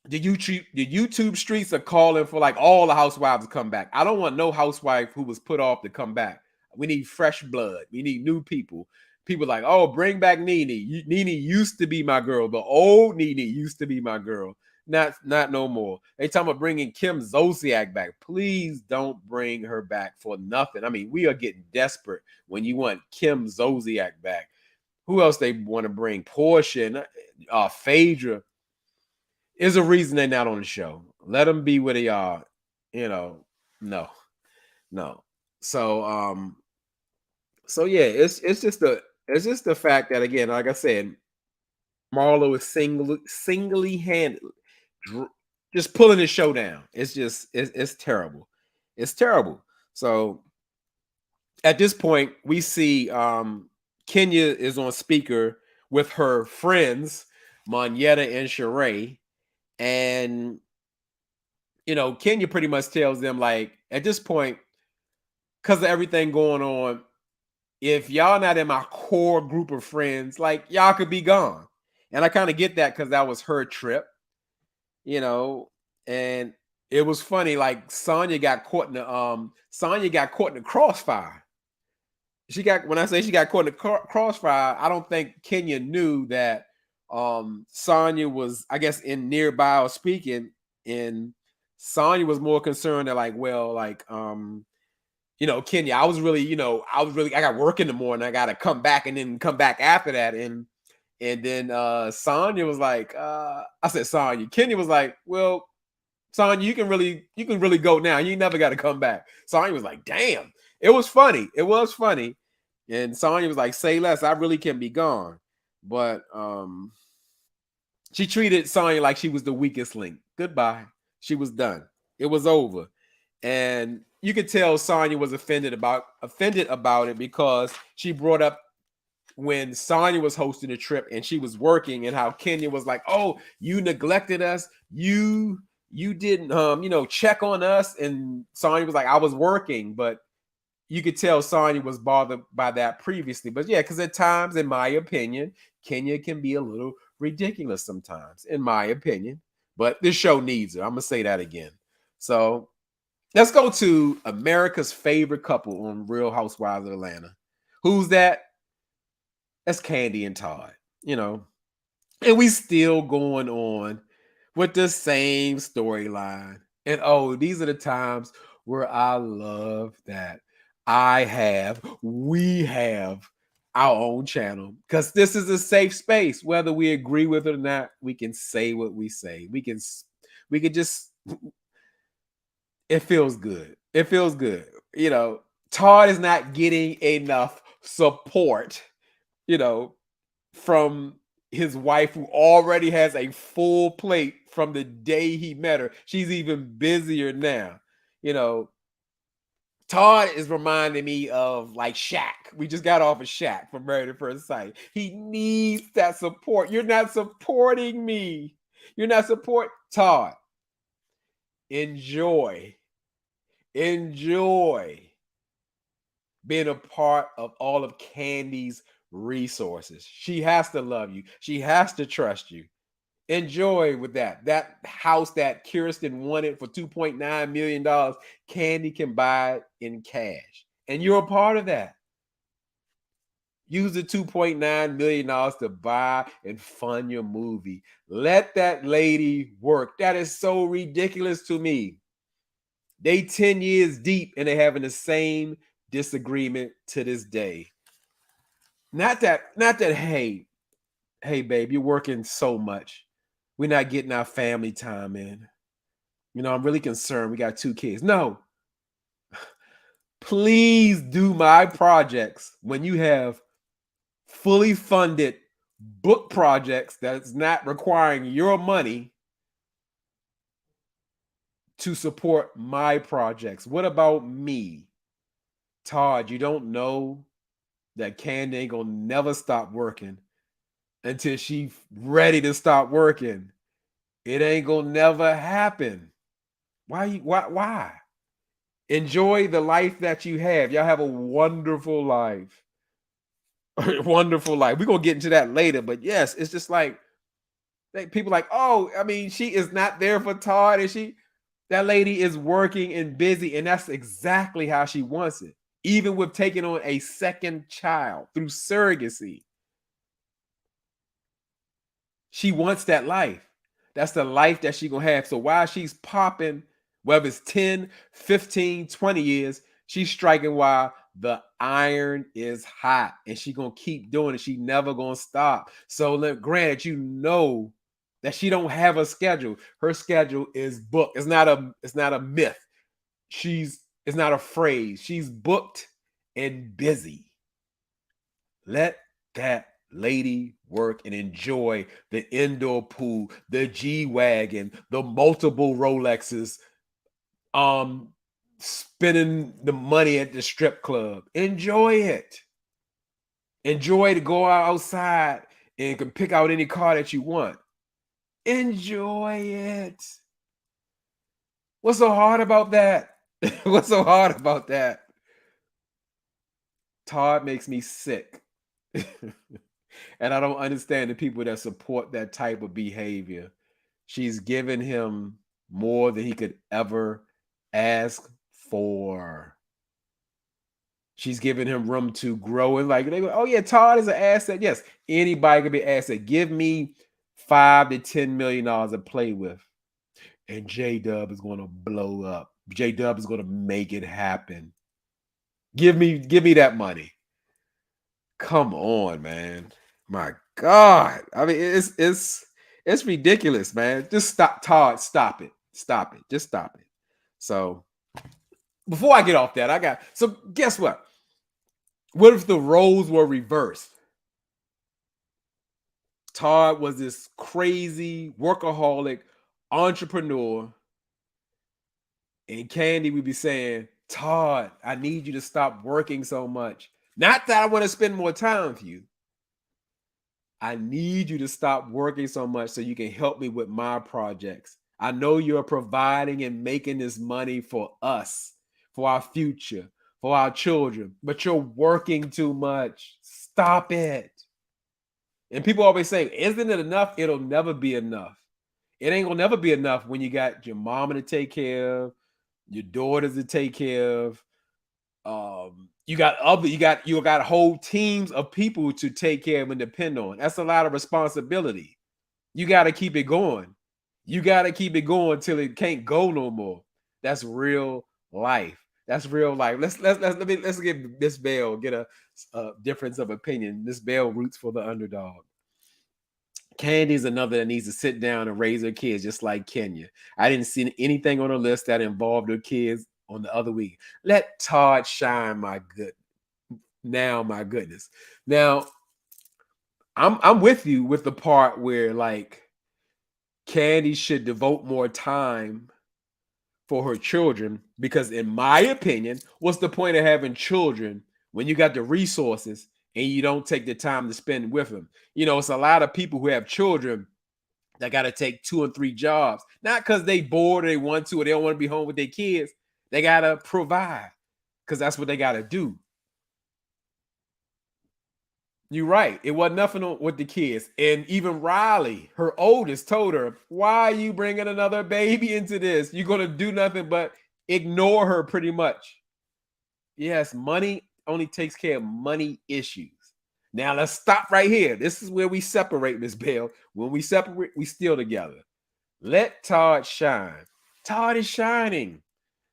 the YouTube streets are calling for like all the housewives to come back. I don't want no housewife who was put off to come back. We need fresh blood. We need new people. People like, oh, bring back Nene. Nene used to be my girl. The old Nene used to be my girl. Not no more. They talking about bringing Kim Zolciak back. Please don't bring her back for nothing. I mean, we are getting desperate when you want Kim Zolciak back. Who else they want to bring? Portia and Phaedra. Is a reason they're not on the show. Let them be where they are. No. So yeah, it's just the fact that, again, like I said, Marlo is singly handed just pulling the show down. It's terrible. It's terrible. So at this point, we see Kenya is on speaker with her friends, Monyetta and Sheree. And Kenya pretty much tells them, like, at this point, because of everything going on, if y'all not in my core group of friends, like, y'all could be gone. And I kind of get that because that was her trip, and it was funny. Like, Sonya got caught in the crossfire. When I say she got caught in the crossfire, I don't think Kenya knew that Sonya was, I guess, in nearby or speaking, and Sonya was more concerned that, like, well, like, Kenya, I got work in the morning, I gotta come back and then come back after that. And then Sonya was like, I said Sonya. Kenya was like, well, Sonya, you can really go now. You never got to come back. Sonya was like, damn. It was funny. And Sonya was like, say less. I really can be gone. But she treated Sonya like she was the weakest link. Goodbye. She was done. It was over. And you could tell Sonya was offended about it because she brought up when Sonya was hosting the trip and she was working, and how Kenya was like, oh, you neglected us. You didn't check on us. And Sonya was like, I was working. But you could tell Sonya was bothered by that previously. But yeah, because at times, in my opinion, Kenya can be a little ridiculous sometimes, in my opinion. But this show needs her. I'm gonna say that again. So let's go to America's favorite couple on Real Housewives of Atlanta. Who's that? That's Candy and Todd. You know, and we still going on with the same storyline. And oh, these are the times where I love that we have our own channel because this is a safe space. Whether we agree with it or not, we can say what we say. We can just, it feels good. It feels good. You know, Todd is not getting enough support, you know, from his wife who already has a full plate from the day he met her. She's even busier now. You know, Todd is reminding me of like Shaq. We just got off of Shaq from Married at First Sight. He needs that support. You're not supporting me. You're not support Todd. Enjoy. Enjoy being a part of all of Candy's resources. She has to love you. She has to trust you. Enjoy with that. That house that Kirsten wanted for $2.9 million, Candy can buy it in cash. And you're a part of that. Use the $2.9 million to buy and fund your movie. Let that lady work. That is so ridiculous to me. They 10 years deep and they're having the same disagreement to this day. Not that, hey, babe, you're working so much. We're not getting our family time in. You know, I'm really concerned. We got 2 kids. No. Please do my projects when you have fully funded book projects that's not requiring your money to support my projects. What about me? Todd, you don't know that Candy ain't gonna never stop working until she's ready to stop working. It ain't gonna never happen. Why? Enjoy the life that you have. Y'all have a wonderful life. Wonderful life. We're gonna get into that later, but yes, it's just like people like, oh, I mean, she is not there for Todd, and that lady is working and busy, and that's exactly how she wants it. Even with taking on a second child through surrogacy. She wants that life. That's the life that she's gonna have. So while she's popping, whether it's 10, 15, 20 years, she's striking while the iron is hot. And she's gonna keep doing it. She never gonna stop. So granted, you know that she don't have a schedule. Her schedule is booked. It's not a myth. It's not a phrase. She's booked and busy. Let that lady work and enjoy the indoor pool, the G-Wagon, the multiple Rolexes, spending the money at the strip club. Enjoy it. Enjoy to go outside and can pick out any car that you want. Enjoy it. What's so hard about that? What's so hard about that? Todd makes me sick. And I don't understand the people that support that type of behavior. She's given him more than he could ever ask for. She's giving him room to grow. And like, they go, oh yeah, Todd is an asset. Yes, anybody can be an asset. Give me $5 to $10 million to play with. And J-Dub is going to blow up. J-Dub is going to make it happen. Give me that money. Come on, man. My God. I mean, it's ridiculous, man. Just stop, Todd. Stop it. Stop it. Just stop it. So before I get off that, so guess what? What if the roles were reversed? Todd was this crazy workaholic entrepreneur, and Candy would be saying, Todd, I need you to stop working so much. Not that I want to spend more time with you. I need you to stop working so much so you can help me with my projects. I know you're providing and making this money for us, for our future, for our children, but you're working too much. Stop it. And people always say, isn't it enough? It'll never be enough. It ain't gonna never be enough when you got your mama to take care of, your daughters to take care of. You got whole teams of people to take care of and depend on. That's a lot of responsibility. You got to keep it going. You got to keep it going till it can't go no more. That's real life. That's real life. Let's give Miss Bell get a difference of opinion. Miss Bell roots for the underdog. Candy's another that needs to sit down and raise her kids just like Kenya. I didn't see anything on the list that involved her kids on the other week. Let Todd shine, my good. Now, my goodness. Now, I'm with you with the part where like Candy should devote more time for her children because, in my opinion, what's the point of having children when you got the resources and you don't take the time to spend with them? It's a lot of people who have children that got to take 2 and 3 jobs, not because they bored or they want to or they don't want to be home with their kids. They got to provide because that's what they got to do. You're right. It wasn't nothing with the kids. And even Riley, her oldest, told her, why are you bringing another baby into this? You're going to do nothing but ignore her pretty much. Yes, money only takes care of money issues. Now let's stop right here. This is where we separate, Miss Bell. When we separate, we still together. Let Todd shine. Todd is shining.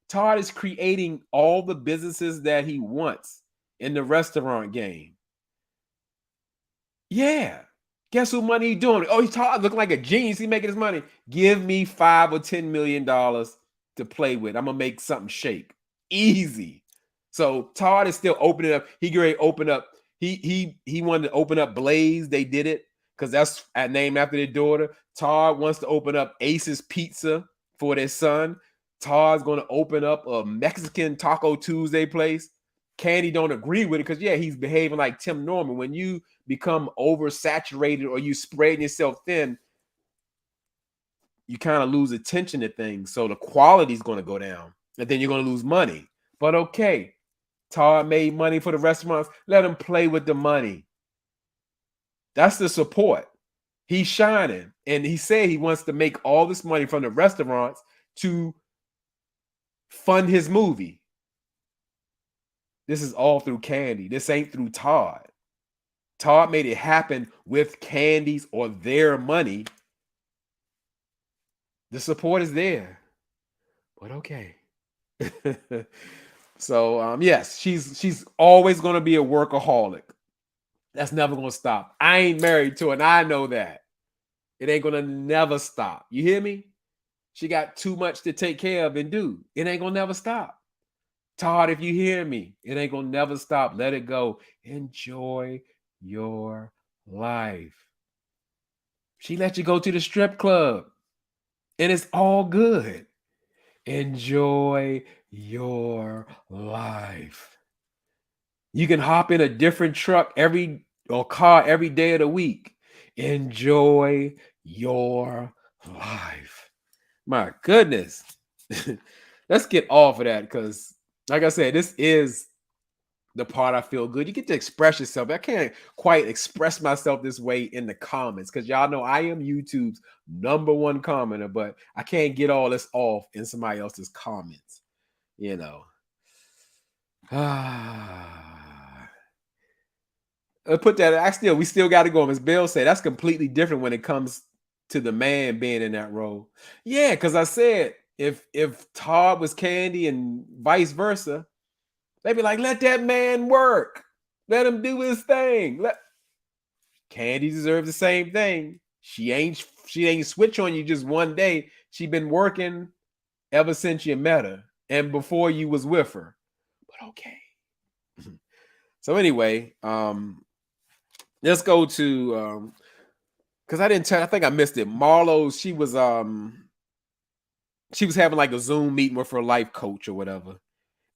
Todd is creating all the businesses that he wants in the restaurant game. Yeah. Guess who money he doing? Oh, he's Todd looking like a genius. He making his money. Give me $5 or $10 million to play with. I'm gonna make something shake. Easy. So Todd is still opening up. He ready to open up. He wanted to open up Blaze. They did it because that's named after their daughter. Todd wants to open up Ace's Pizza for their son. Todd's going to open up a Mexican Taco Tuesday place. Candy don't agree with it because he's behaving like Tim Norman. When you become oversaturated or you spread yourself thin, you kind of lose attention to things. So the quality is going to go down, and then you're going to lose money. But okay, Todd made money for the restaurants. Let him play with the money. That's the support. He's shining, and he said he wants to make all this money from the restaurants to fund his movie. This is all through Candy. This ain't through Todd. Todd made it happen with Candy's or their money. The support is there. But okay. So yes, she's always going to be a workaholic. That's never going to stop. I ain't married to her, and I know that. It ain't going to never stop. You hear me? She got too much to take care of and do. It ain't going to never stop. Todd, if you hear me, it ain't gonna never stop. Let it go. Enjoy your life. She let you go to the strip club, and it's all good. Enjoy your life. You can hop in a different truck or car every day of the week. Enjoy your life. My goodness. Let's get off of that because, like I said, this is the part I feel good. You get to express yourself. I can't quite express myself this way in the comments because y'all know I am YouTube's #1 commenter, but I can't get all this off in somebody else's comments. Put that. We still got to go. As Bill said, that's completely different when it comes to the man being in that role. Yeah, because I said if Todd was Candy and vice versa, they'd be like, let that man work. Let him do his thing. Candy deserves the same thing. She ain't switch on you just one day. She been working ever since you met her and before you was with her. But okay. So anyway, let's go to because I think I missed it. Marlo, she was having like a Zoom meeting with her life coach or whatever.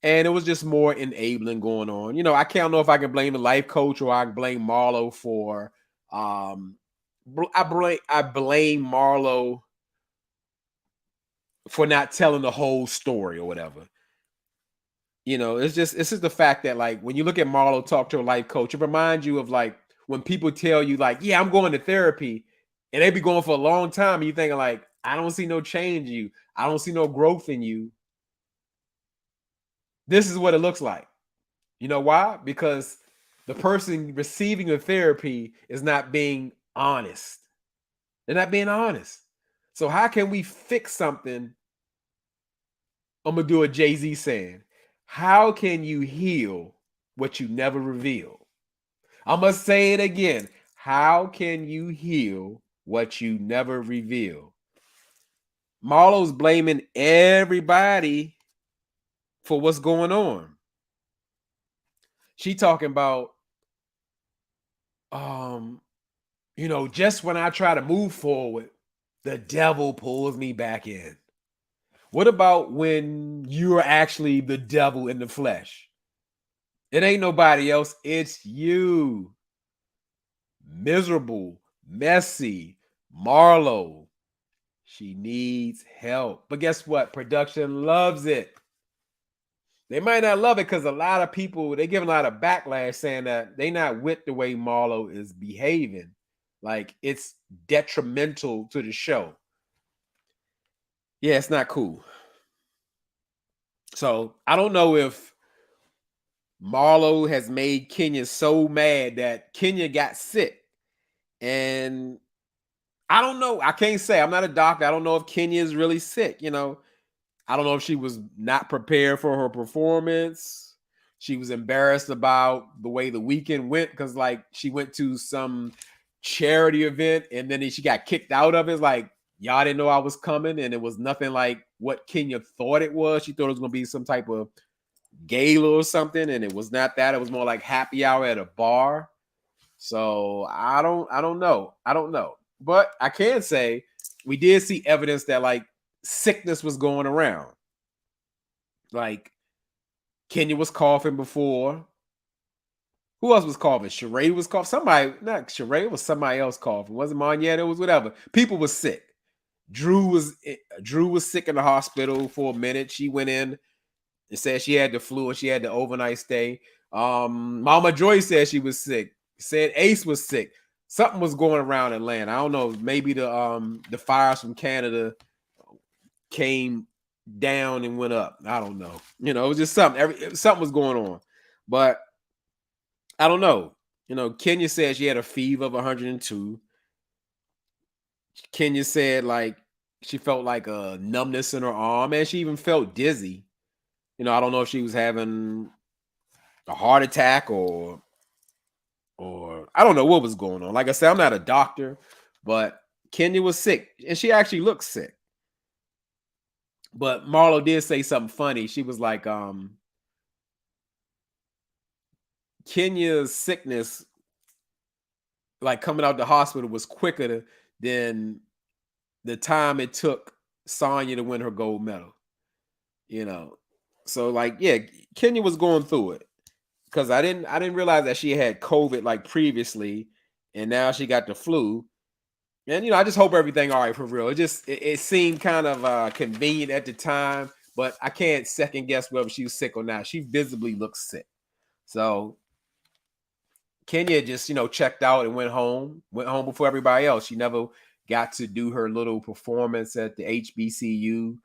And it was just more enabling going on. I can't know if I can blame the life coach or I can blame Marlo for I blame Marlo for not telling the whole story or whatever. It's just the fact that like when you look at Marlo talk to a life coach, it reminds you of like when people tell you like, yeah, I'm going to therapy, and they be going for a long time, and you thinking like, I don't see no change in you, I don't see no growth in you. This is what it looks like. You know why? Because the person receiving the therapy is not being honest. They're not being honest. So how can we fix something? I'm gonna do a Jay-Z saying. How can you heal what you never revealed? I'm gonna say it again. How can you heal what you never revealed? Marlo's blaming everybody for what's going on. She talking about um just when I try to move forward, the devil pulls me back in. What about when you're actually the devil in the flesh? It ain't nobody else, it's you. Miserable, messy, Marlo. She needs help. But guess what? Production loves it. They might not love it because a lot of people, they give a lot of backlash saying that they not with the way Marlo is behaving. Like it's detrimental to the show. Yeah, it's not cool. So I don't know if Marlo has made Kenya so mad that Kenya got sick. And I don't know. I can't say. I'm not a doctor. I don't know if Kenya is really sick. I don't know if she was not prepared for her performance. She was embarrassed about the way the weekend went because, like, she went to some charity event and then she got kicked out of it. It's like, y'all didn't know I was coming, and it was nothing like what Kenya thought it was. She thought it was going to be some type of gala or something, and it was not that. It was more like happy hour at a bar. So I don't know. I don't know. But I can say we did see evidence that like sickness was going around. Like Kenya was coughing before. Who else was coughing? Sheree was coughing. Somebody, not Sheree, it was somebody else coughing. Wasn't Monette, it was whatever. People was sick. Drew was sick in the hospital for a minute. She went in and said she had the flu and she had the overnight stay. Mama Joyce said she was sick. Said Ace was sick. Something was going around Atlanta. I don't know. Maybe the fires from Canada came down and went up. I don't know. It was just something. Something was going on, but I don't know. Kenya said she had a fever of 102. Kenya said like she felt like a numbness in her arm, and she even felt dizzy. I don't know if she was having a heart attack or I don't know what was going on. Like I said, I'm not a doctor, but Kenya was sick, and she actually looked sick. But Marlo did say something funny. She was like, Kenya's sickness, like coming out the hospital, was quicker than the time it took Sonya to win her gold medal. You know, so like, yeah, Kenya was going through it because I didn't realize that she had COVID like previously, and now she got the flu. And I just hope everything all right for real. It seemed kind of convenient at the time, but I can't second guess whether she was sick or not. She visibly looks sick. So Kenya just, checked out and went home before everybody else. She never got to do her little performance at the HBCU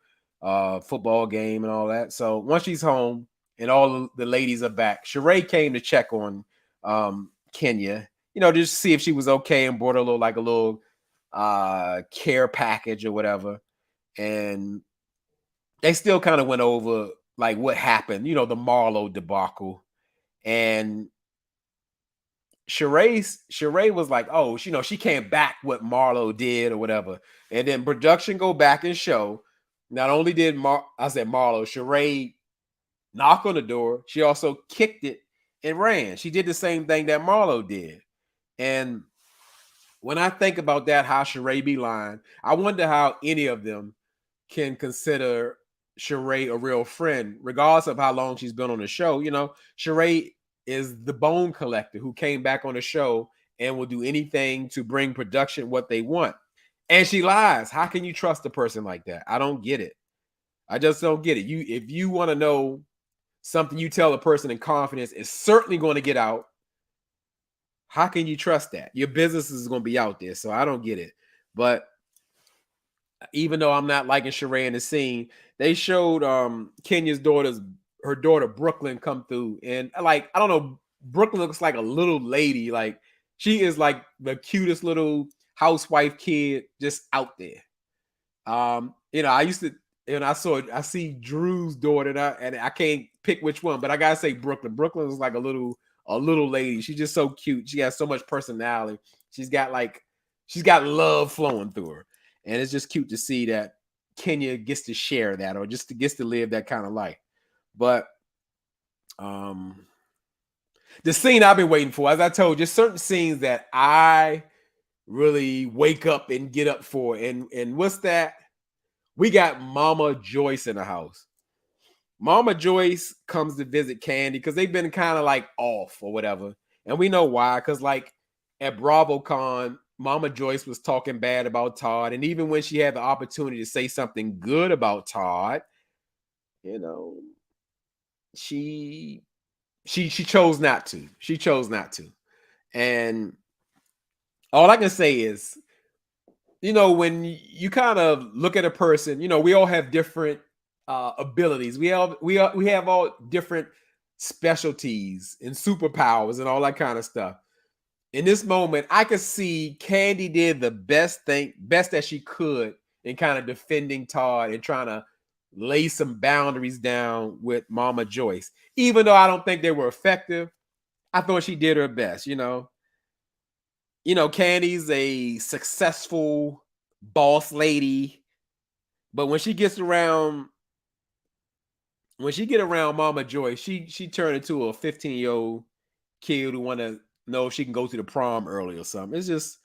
football game and all that. So once she's home and all the ladies are back, Sheree came to check on Kenya, just to see if she was okay, and brought her a little care package or whatever. And they still kind of went over like what happened, the Marlo debacle. And Sheree was like, oh, she can't back what Marlo did or whatever. And then production go back and show not only did Marlo, Sheree knock on the door, she also kicked it and ran. She did the same thing that Marlo did. And when I think about that, how Sheree be lying, I wonder how any of them can consider Sheree a real friend, regardless of how long she's been on the show. Sheree is the bone collector who came back on the show and will do anything to bring production what they want. And she lies. How can you trust a person like that? I don't get it. I just don't get it. If you want to know something you tell a person in confidence is certainly going to get out. How can you trust that? Your business is going to be out there. So I don't get it. But even though I'm not liking Sheree in the scene, they showed Kenya's her daughter Brooklyn come through. And like, I don't know, Brooklyn looks like a little lady. Like she is like the cutest little housewife kid just out there. I used to, and I see Drew's daughter, and I can't pick which one, but I gotta say Brooklyn. Brooklyn is like a little lady. She's just so cute. She has so much personality. She's got love flowing through her, and it's just cute to see that Kenya gets to share that, or just gets to live that kind of life. But the scene I've been waiting for, as I told you, certain scenes that I really wake up and get up for. And what's that? We got Mama Joyce in the house. Mama Joyce comes to visit Kandi because they've been kind of like off or whatever. And we know why. Because like at BravoCon, Mama Joyce was talking bad about Todd. And even when she had the opportunity to say something good about Todd, she chose not to. She chose not to. And all I can say is, when you kind of look at a person, we all have different abilities. We have all different specialties and superpowers and all that kind of stuff. In this moment, I could see Kandi did the best that she could in kind of defending Todd and trying to lay some boundaries down with Mama Joyce. Even though I don't think they were effective, I thought she did her best, Candy's a successful boss lady, but when she get around Mama Joyce, she turned into a 15-year-old kid who want to know if she can go to the prom early or something. It's just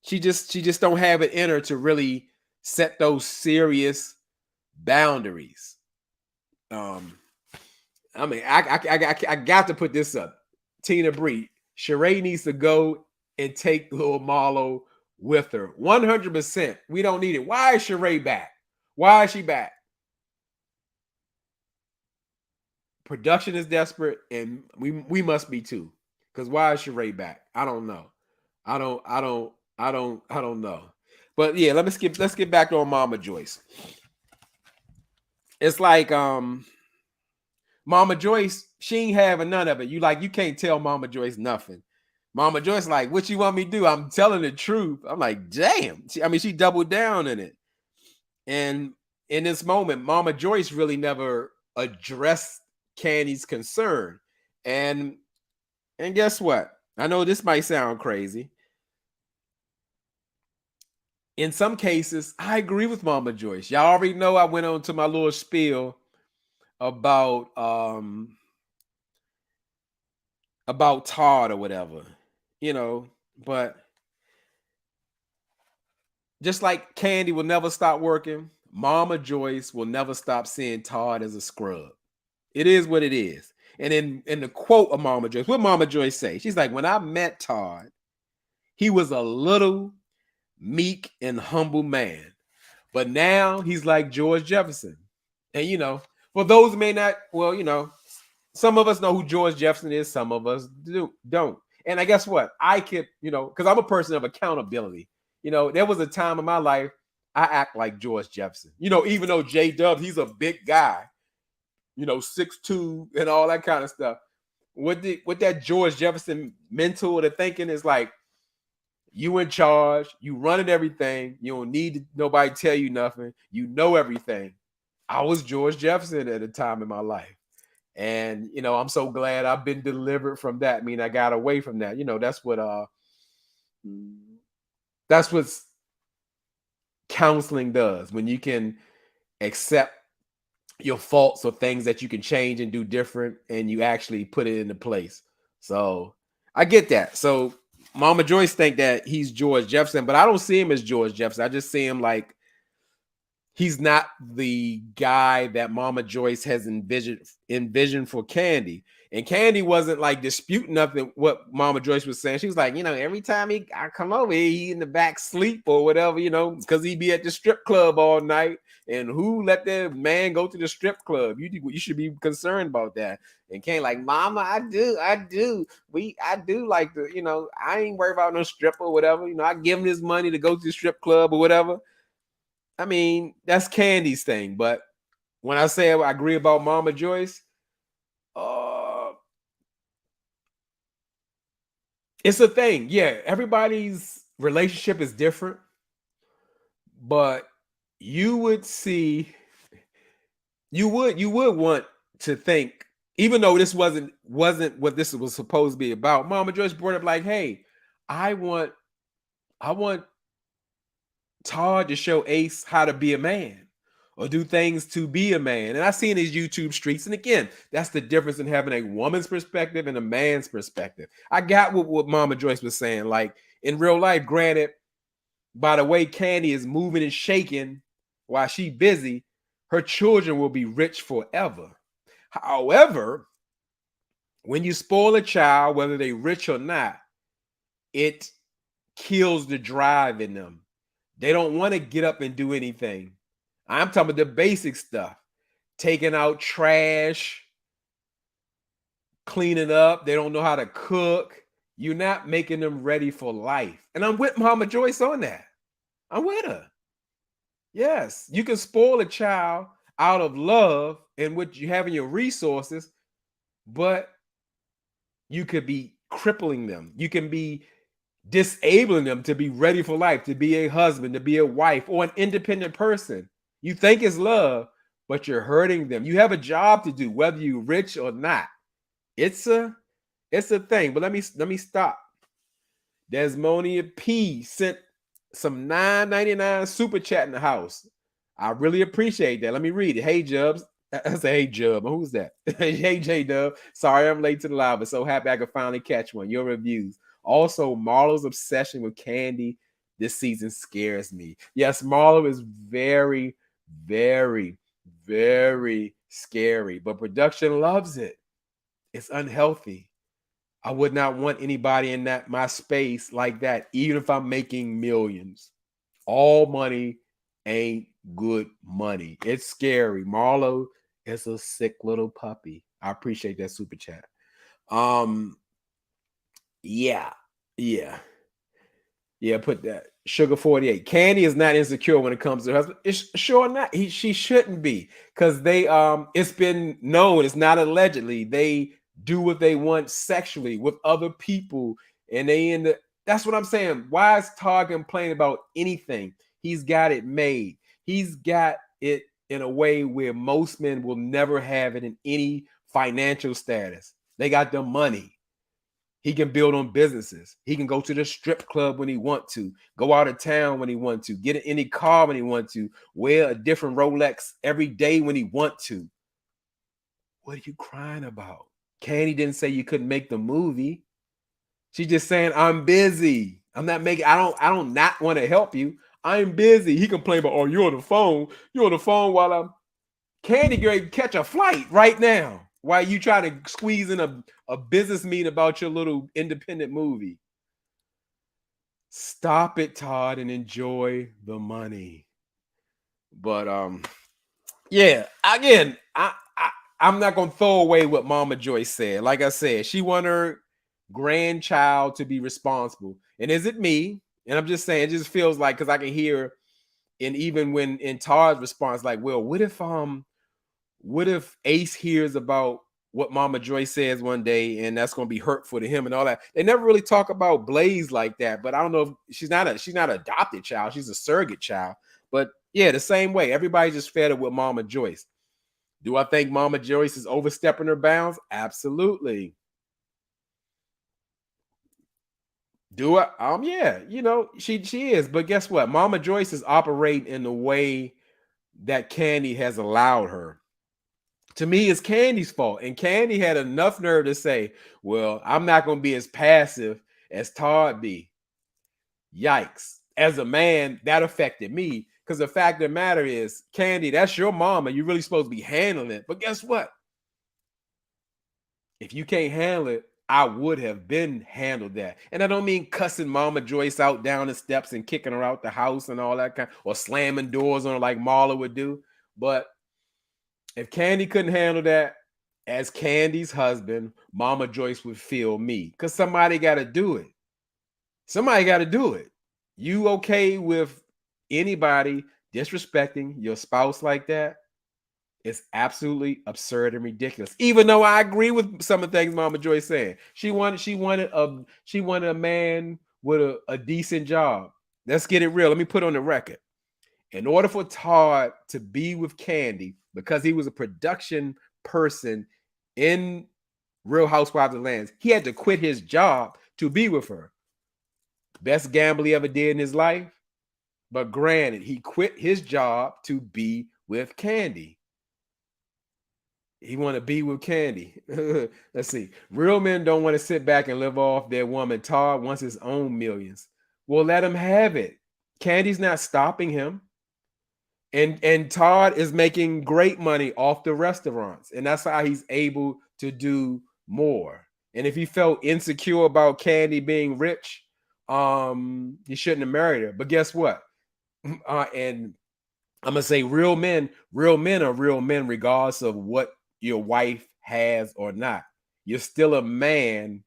she just don't have it in her to really set those serious boundaries. I got to put this up. Tina Bree, Sheree needs to go and take little Marlo with her. 100%. We don't need it. Why is Sheree back? Why is she back? Production is desperate, and we must be too. Because why is Sheree back? I don't know. I don't know. But yeah, let's get back on Mama Joyce. It's like Mama Joyce, she ain't having none of it. You can't tell Mama Joyce nothing. Mama Joyce like, what you want me to do? I'm telling the truth. I'm like, damn. She doubled down in it. And in this moment, Mama Joyce really never addressed Kandi's concern. And guess what? I know this might sound crazy. In some cases, I agree with Mama Joyce. Y'all already know I went on to my little spiel about Todd or whatever, but just like Kandi will never stop working, Mama Joyce will never stop seeing Todd as a scrub. It is what it is. And in the quote of Mama Joyce, what Mama Joyce say? She's like, when I met Todd, he was a little meek and humble man, but now he's like George Jefferson. And for those who may not, some of us know who George Jefferson is, some of us don't. And I guess what? I could, because I'm a person of accountability. There was a time in my life I act like George Jefferson. Even though J-Dub, he's a big guy, 6'2" and all that kind of stuff. What that George Jefferson mental of the thinking is like, you in charge, you running everything, you don't need nobody tell you nothing, you know everything. I was George Jefferson at a time in my life. And, I'm so glad I've been delivered from that. I got away from that. That's what counseling does. When you can accept your faults or things that you can change and do different, and you actually put it into place. So I get that. So Mama Joyce think that he's George Jefferson, but I don't see him as George Jefferson. I just see him like he's not the guy that Mama Joyce has envisioned for Kandi. And Candy wasn't like disputing nothing what Mama Joyce was saying. She was like, every time I come over here, he in the back sleep or whatever, because he be at the strip club all night. And who let that man go to the strip club? You should be concerned about that. And Candy like, Mama, I do. I do like the, I ain't worried about no stripper or whatever. I give him his money to go to the strip club or whatever. I mean, that's Candy's thing. But when I say I agree about Mama Joyce, it's a thing. Yeah, everybody's relationship is different, but you would see, you would want to think, even though this wasn't what this was supposed to be about. Mama Joyce brought up like, hey, I want Todd to show Ace how to be a man or do things to be a man. And I see in these YouTube streets, and again, that's the difference in having a woman's perspective and a man's perspective. I got what Mama Joyce was saying. Like in real life, granted, by the way Candy is moving and shaking while she busy, her children will be rich forever. However, when you spoil a child, whether they rich or not, it kills the drive in them. They don't want to get up and do anything. I'm talking about the basic stuff. Taking out trash, cleaning up. They don't know how to cook. You're not making them ready for life. And I'm with Mama Joyce on that. I'm with her. Yes, you can spoil a child out of love and what you have in your resources, but you could be crippling them. You can be disabling them to be ready for life, to be a husband, to be a wife, or an independent person. You think it's love, but you're hurting them. You have a job to do, whether you're rich or not. It's a thing. But let me stop. Desmonia P sent some $9.99 super chat in the house. I really appreciate that. Let me read it. Hey Jubs. I say, hey Jub. Who's that? Hey J Dub. Sorry I'm late to the live, but so happy I could finally catch one. Your reviews. Also, Marlo's obsession with Candy this season scares me. Yes, Marlo is very, very, very scary, but production loves it. It's unhealthy. I would not want anybody in my space like that, even if I'm making millions. All money ain't good money. It's scary. Marlo is a sick little puppy. I appreciate that super chat. Yeah. Put that. Sugar 48. Candy is not insecure when it comes to her husband. It's sure not. She shouldn't be, because they it's been known, it's not allegedly, they do what they want sexually with other people, and that's what I'm saying. Why is Todd complaining about anything? He's got it made. He's got it in a way where most men will never have it in any financial status. They got the money. He can build on businesses. He can go to the strip club when he want to, go out of town when he want to, get in any car when he want to, wear a different Rolex every day when he want to. What are you crying about? Candy didn't say you couldn't make the movie. She's just saying, I'm busy. I'm not making, I don't not want to help you. I'm busy. He complained about, oh, you're on the phone. You're on the phone while I'm Candy girl catch a flight right now. Why you try to squeeze in a business meeting about your little independent movie? Stop it, Todd, and enjoy the money. But yeah, again, I'm not gonna throw away what Mama Joyce said. Like I said, she want her grandchild to be responsible. And is it me? And I'm just saying, it just feels like, because I can hear, and even when in Todd's response, like, well, what if Ace hears about what Mama Joyce says one day, and that's going to be hurtful to him and all that? They never really talk about Blaze like that, but I don't know if she's not an adopted child. She's a surrogate child. But yeah, the same way. Everybody's just fed up with Mama Joyce. Do I think Mama Joyce is overstepping her bounds? Absolutely. Do I? Yeah, she is. But guess what? Mama Joyce is operating in the way that Candy has allowed her. To me, it's Candy's fault. And Candy had enough nerve to say, well, I'm not going to be as passive as Todd be. Yikes. As a man, that affected me. Because the fact of the matter is, Candy, that's your mama. You're really supposed to be handling it. But guess what? If you can't handle it, I would have been handled that. And I don't mean cussing Mama Joyce out down the steps and kicking her out the house and all that kind, or slamming doors on her like Marlo would do. But if Candy couldn't handle that, as Candy's husband, Mama Joyce would feel me. Because somebody got to do it. Somebody got to do it. You okay with anybody disrespecting your spouse like that? It's absolutely absurd and ridiculous. Even though I agree with some of the things Mama Joy said, she wanted a man with a decent job. Let's get it real. Let me put on the record. In order for Todd to be with Candy, because he was a production person in Real Housewives of Atlanta, he had to quit his job to be with her. Best gamble he ever did in his life. But granted, he quit his job to be with Candy. He want to be with Candy. Let's see. Real men don't want to sit back and live off their woman. Todd wants his own millions. Well, let him have it. Candy's not stopping him. And Todd is making great money off the restaurants. And that's how he's able to do more. And if he felt insecure about Candy being rich, he shouldn't have married her. But guess what? And I'm gonna say real men are real men, regardless of what your wife has or not. You're still a man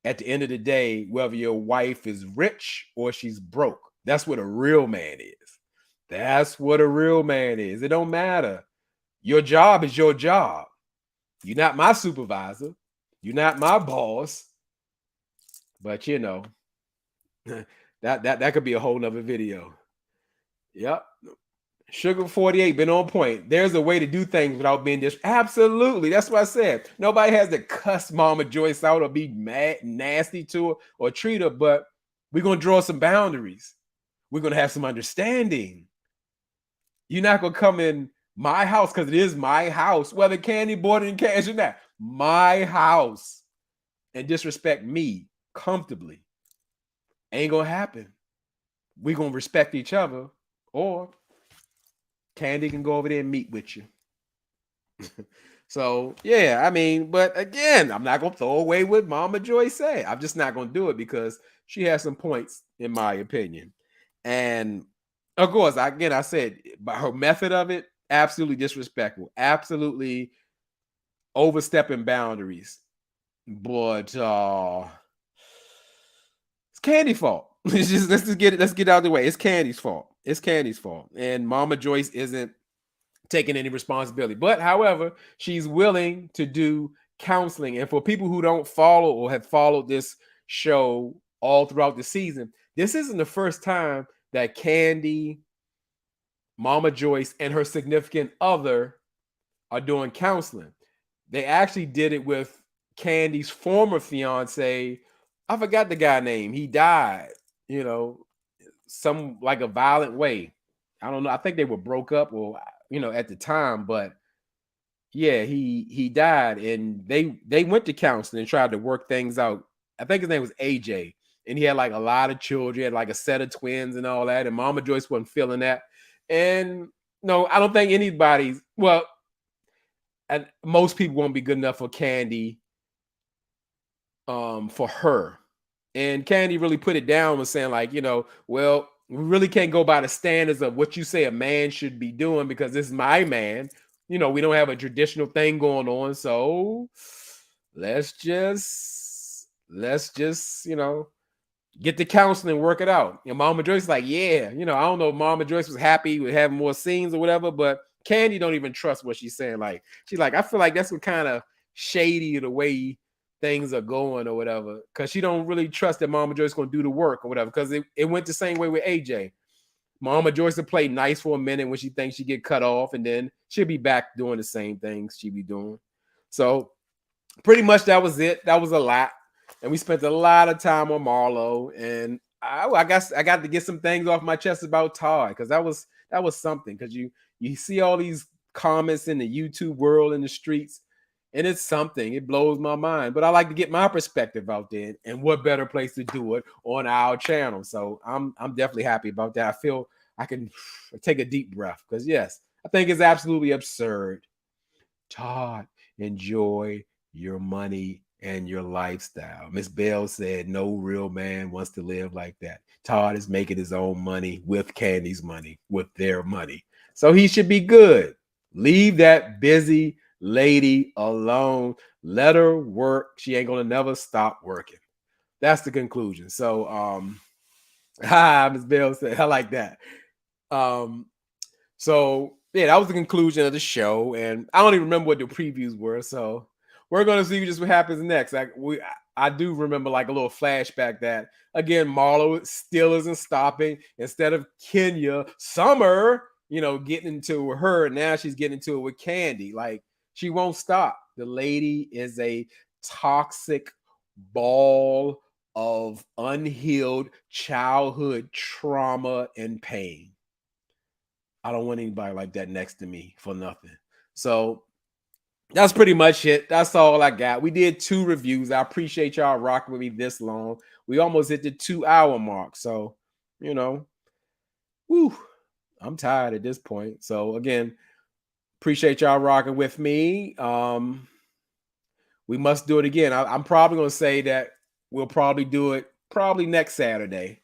at the end of the day, whether your wife is rich or she's broke. That's what a real man is. That's what a real man is. It don't matter. Your job is your job. You're not my supervisor. You're not my boss. But you know, that could be a whole nother video. Yep. Sugar 48 been on point. There's a way to do things without being absolutely. That's what I said. Nobody has to cuss Mama Joyce out or be mad, nasty to her or treat her, but we're gonna draw some boundaries. We're gonna have some understanding. You're not gonna come in my house because it is my house, whether Candy bought it in cash or not. My house, and disrespect me comfortably. Ain't gonna happen. We're gonna respect each other, or Candy can go over there and meet with you. So yeah, I mean, but again, I'm not gonna throw away what Mama Joy said. I'm just not gonna do it because she has some points, in my opinion. And of course, I said, by her method of it, absolutely disrespectful, absolutely overstepping boundaries. But it's Candy's fault. Let's get it out of the way. It's Candy's fault. It's Candy's fault, and Mama Joyce isn't taking any responsibility. But however, she's willing to do counseling. And for people who don't follow or have followed this show all throughout the season, this isn't the first time that Candy, Mama Joyce, and her significant other are doing counseling. They actually did it with Candy's former fiance. I forgot the guy name. He died, some like a violent way. I don't know. I think they were broke up or at the time, but yeah, he died, and they went to counseling and tried to work things out. I think his name was AJ, and he had like a lot of children. He had like a set of twins and all that, and Mama Joyce wasn't feeling that. And no, I don't think anybody's and most people won't be good enough for Candy, for her. And Candy really put it down, was saying like, well, we really can't go by the standards of what you say a man should be doing because this is my man. We don't have a traditional thing going on. So let's just, get the counseling, work it out. And Mama Joyce is like, yeah, I don't know if Mama Joyce was happy with having more scenes or whatever, but Candy don't even trust what she's saying. Like, she's like, I feel like that's what kind of shady the way things are going or whatever, because she don't really trust that Mama Joyce going to do the work or whatever, because it went the same way with AJ. Mama Joyce will play nice for a minute when she thinks she get cut off, and then she'll be back doing the same things she be doing. So pretty much that was it. That was a lot. And we spent a lot of time on Marlo, and I guess I got to get some things off my chest about Todd, because that was something, because you see all these comments in the YouTube world, in the streets, and it's something. It blows my mind. But I like to get my perspective out there, and what better place to do it on our channel. So I'm definitely happy about that. I feel I can take a deep breath, because yes, I think it's absolutely absurd. Todd, enjoy your money, and your lifestyle. Miss Bell said no real man wants to live like that. Todd is making his own money with Candy's money, with their money. So he should be good. Leave that busy lady alone. Let her work. She ain't gonna never stop working. That's the conclusion. So Miss Bell said, I like that. Um, so yeah, that was the conclusion of the show, and I don't even remember what the previews were. So we're gonna see just what happens next. I do remember like a little flashback that again Marlo still isn't stopping. Instead of Kenya, Summer, getting into her, now she's getting into it with Candy. Like she won't stop. The lady is a toxic ball of unhealed childhood trauma and pain. I don't want anybody like that next to me for nothing. So that's pretty much it. That's all I got. We did 2 reviews. I appreciate y'all rocking with me this long. We almost hit the 2-hour mark. So, whew, I'm tired at this point. So again, appreciate y'all rocking with me. We must do it again. I'm probably gonna say that we'll probably do it probably next Saturday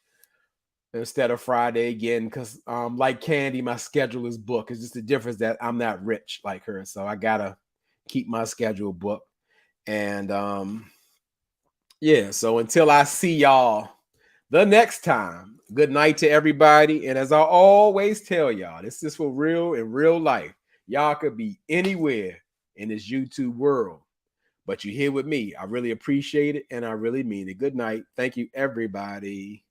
instead of Friday again, because like Candy, my schedule is booked. It's just the difference that I'm not rich like her, so I gotta keep my schedule booked. And yeah, so until I see y'all the next time, good night to everybody. And as I always tell y'all, this is for real in real life. Y'all could be anywhere in this YouTube world, but you're here with me. I really appreciate it, and I really mean it. Good night. Thank you, everybody.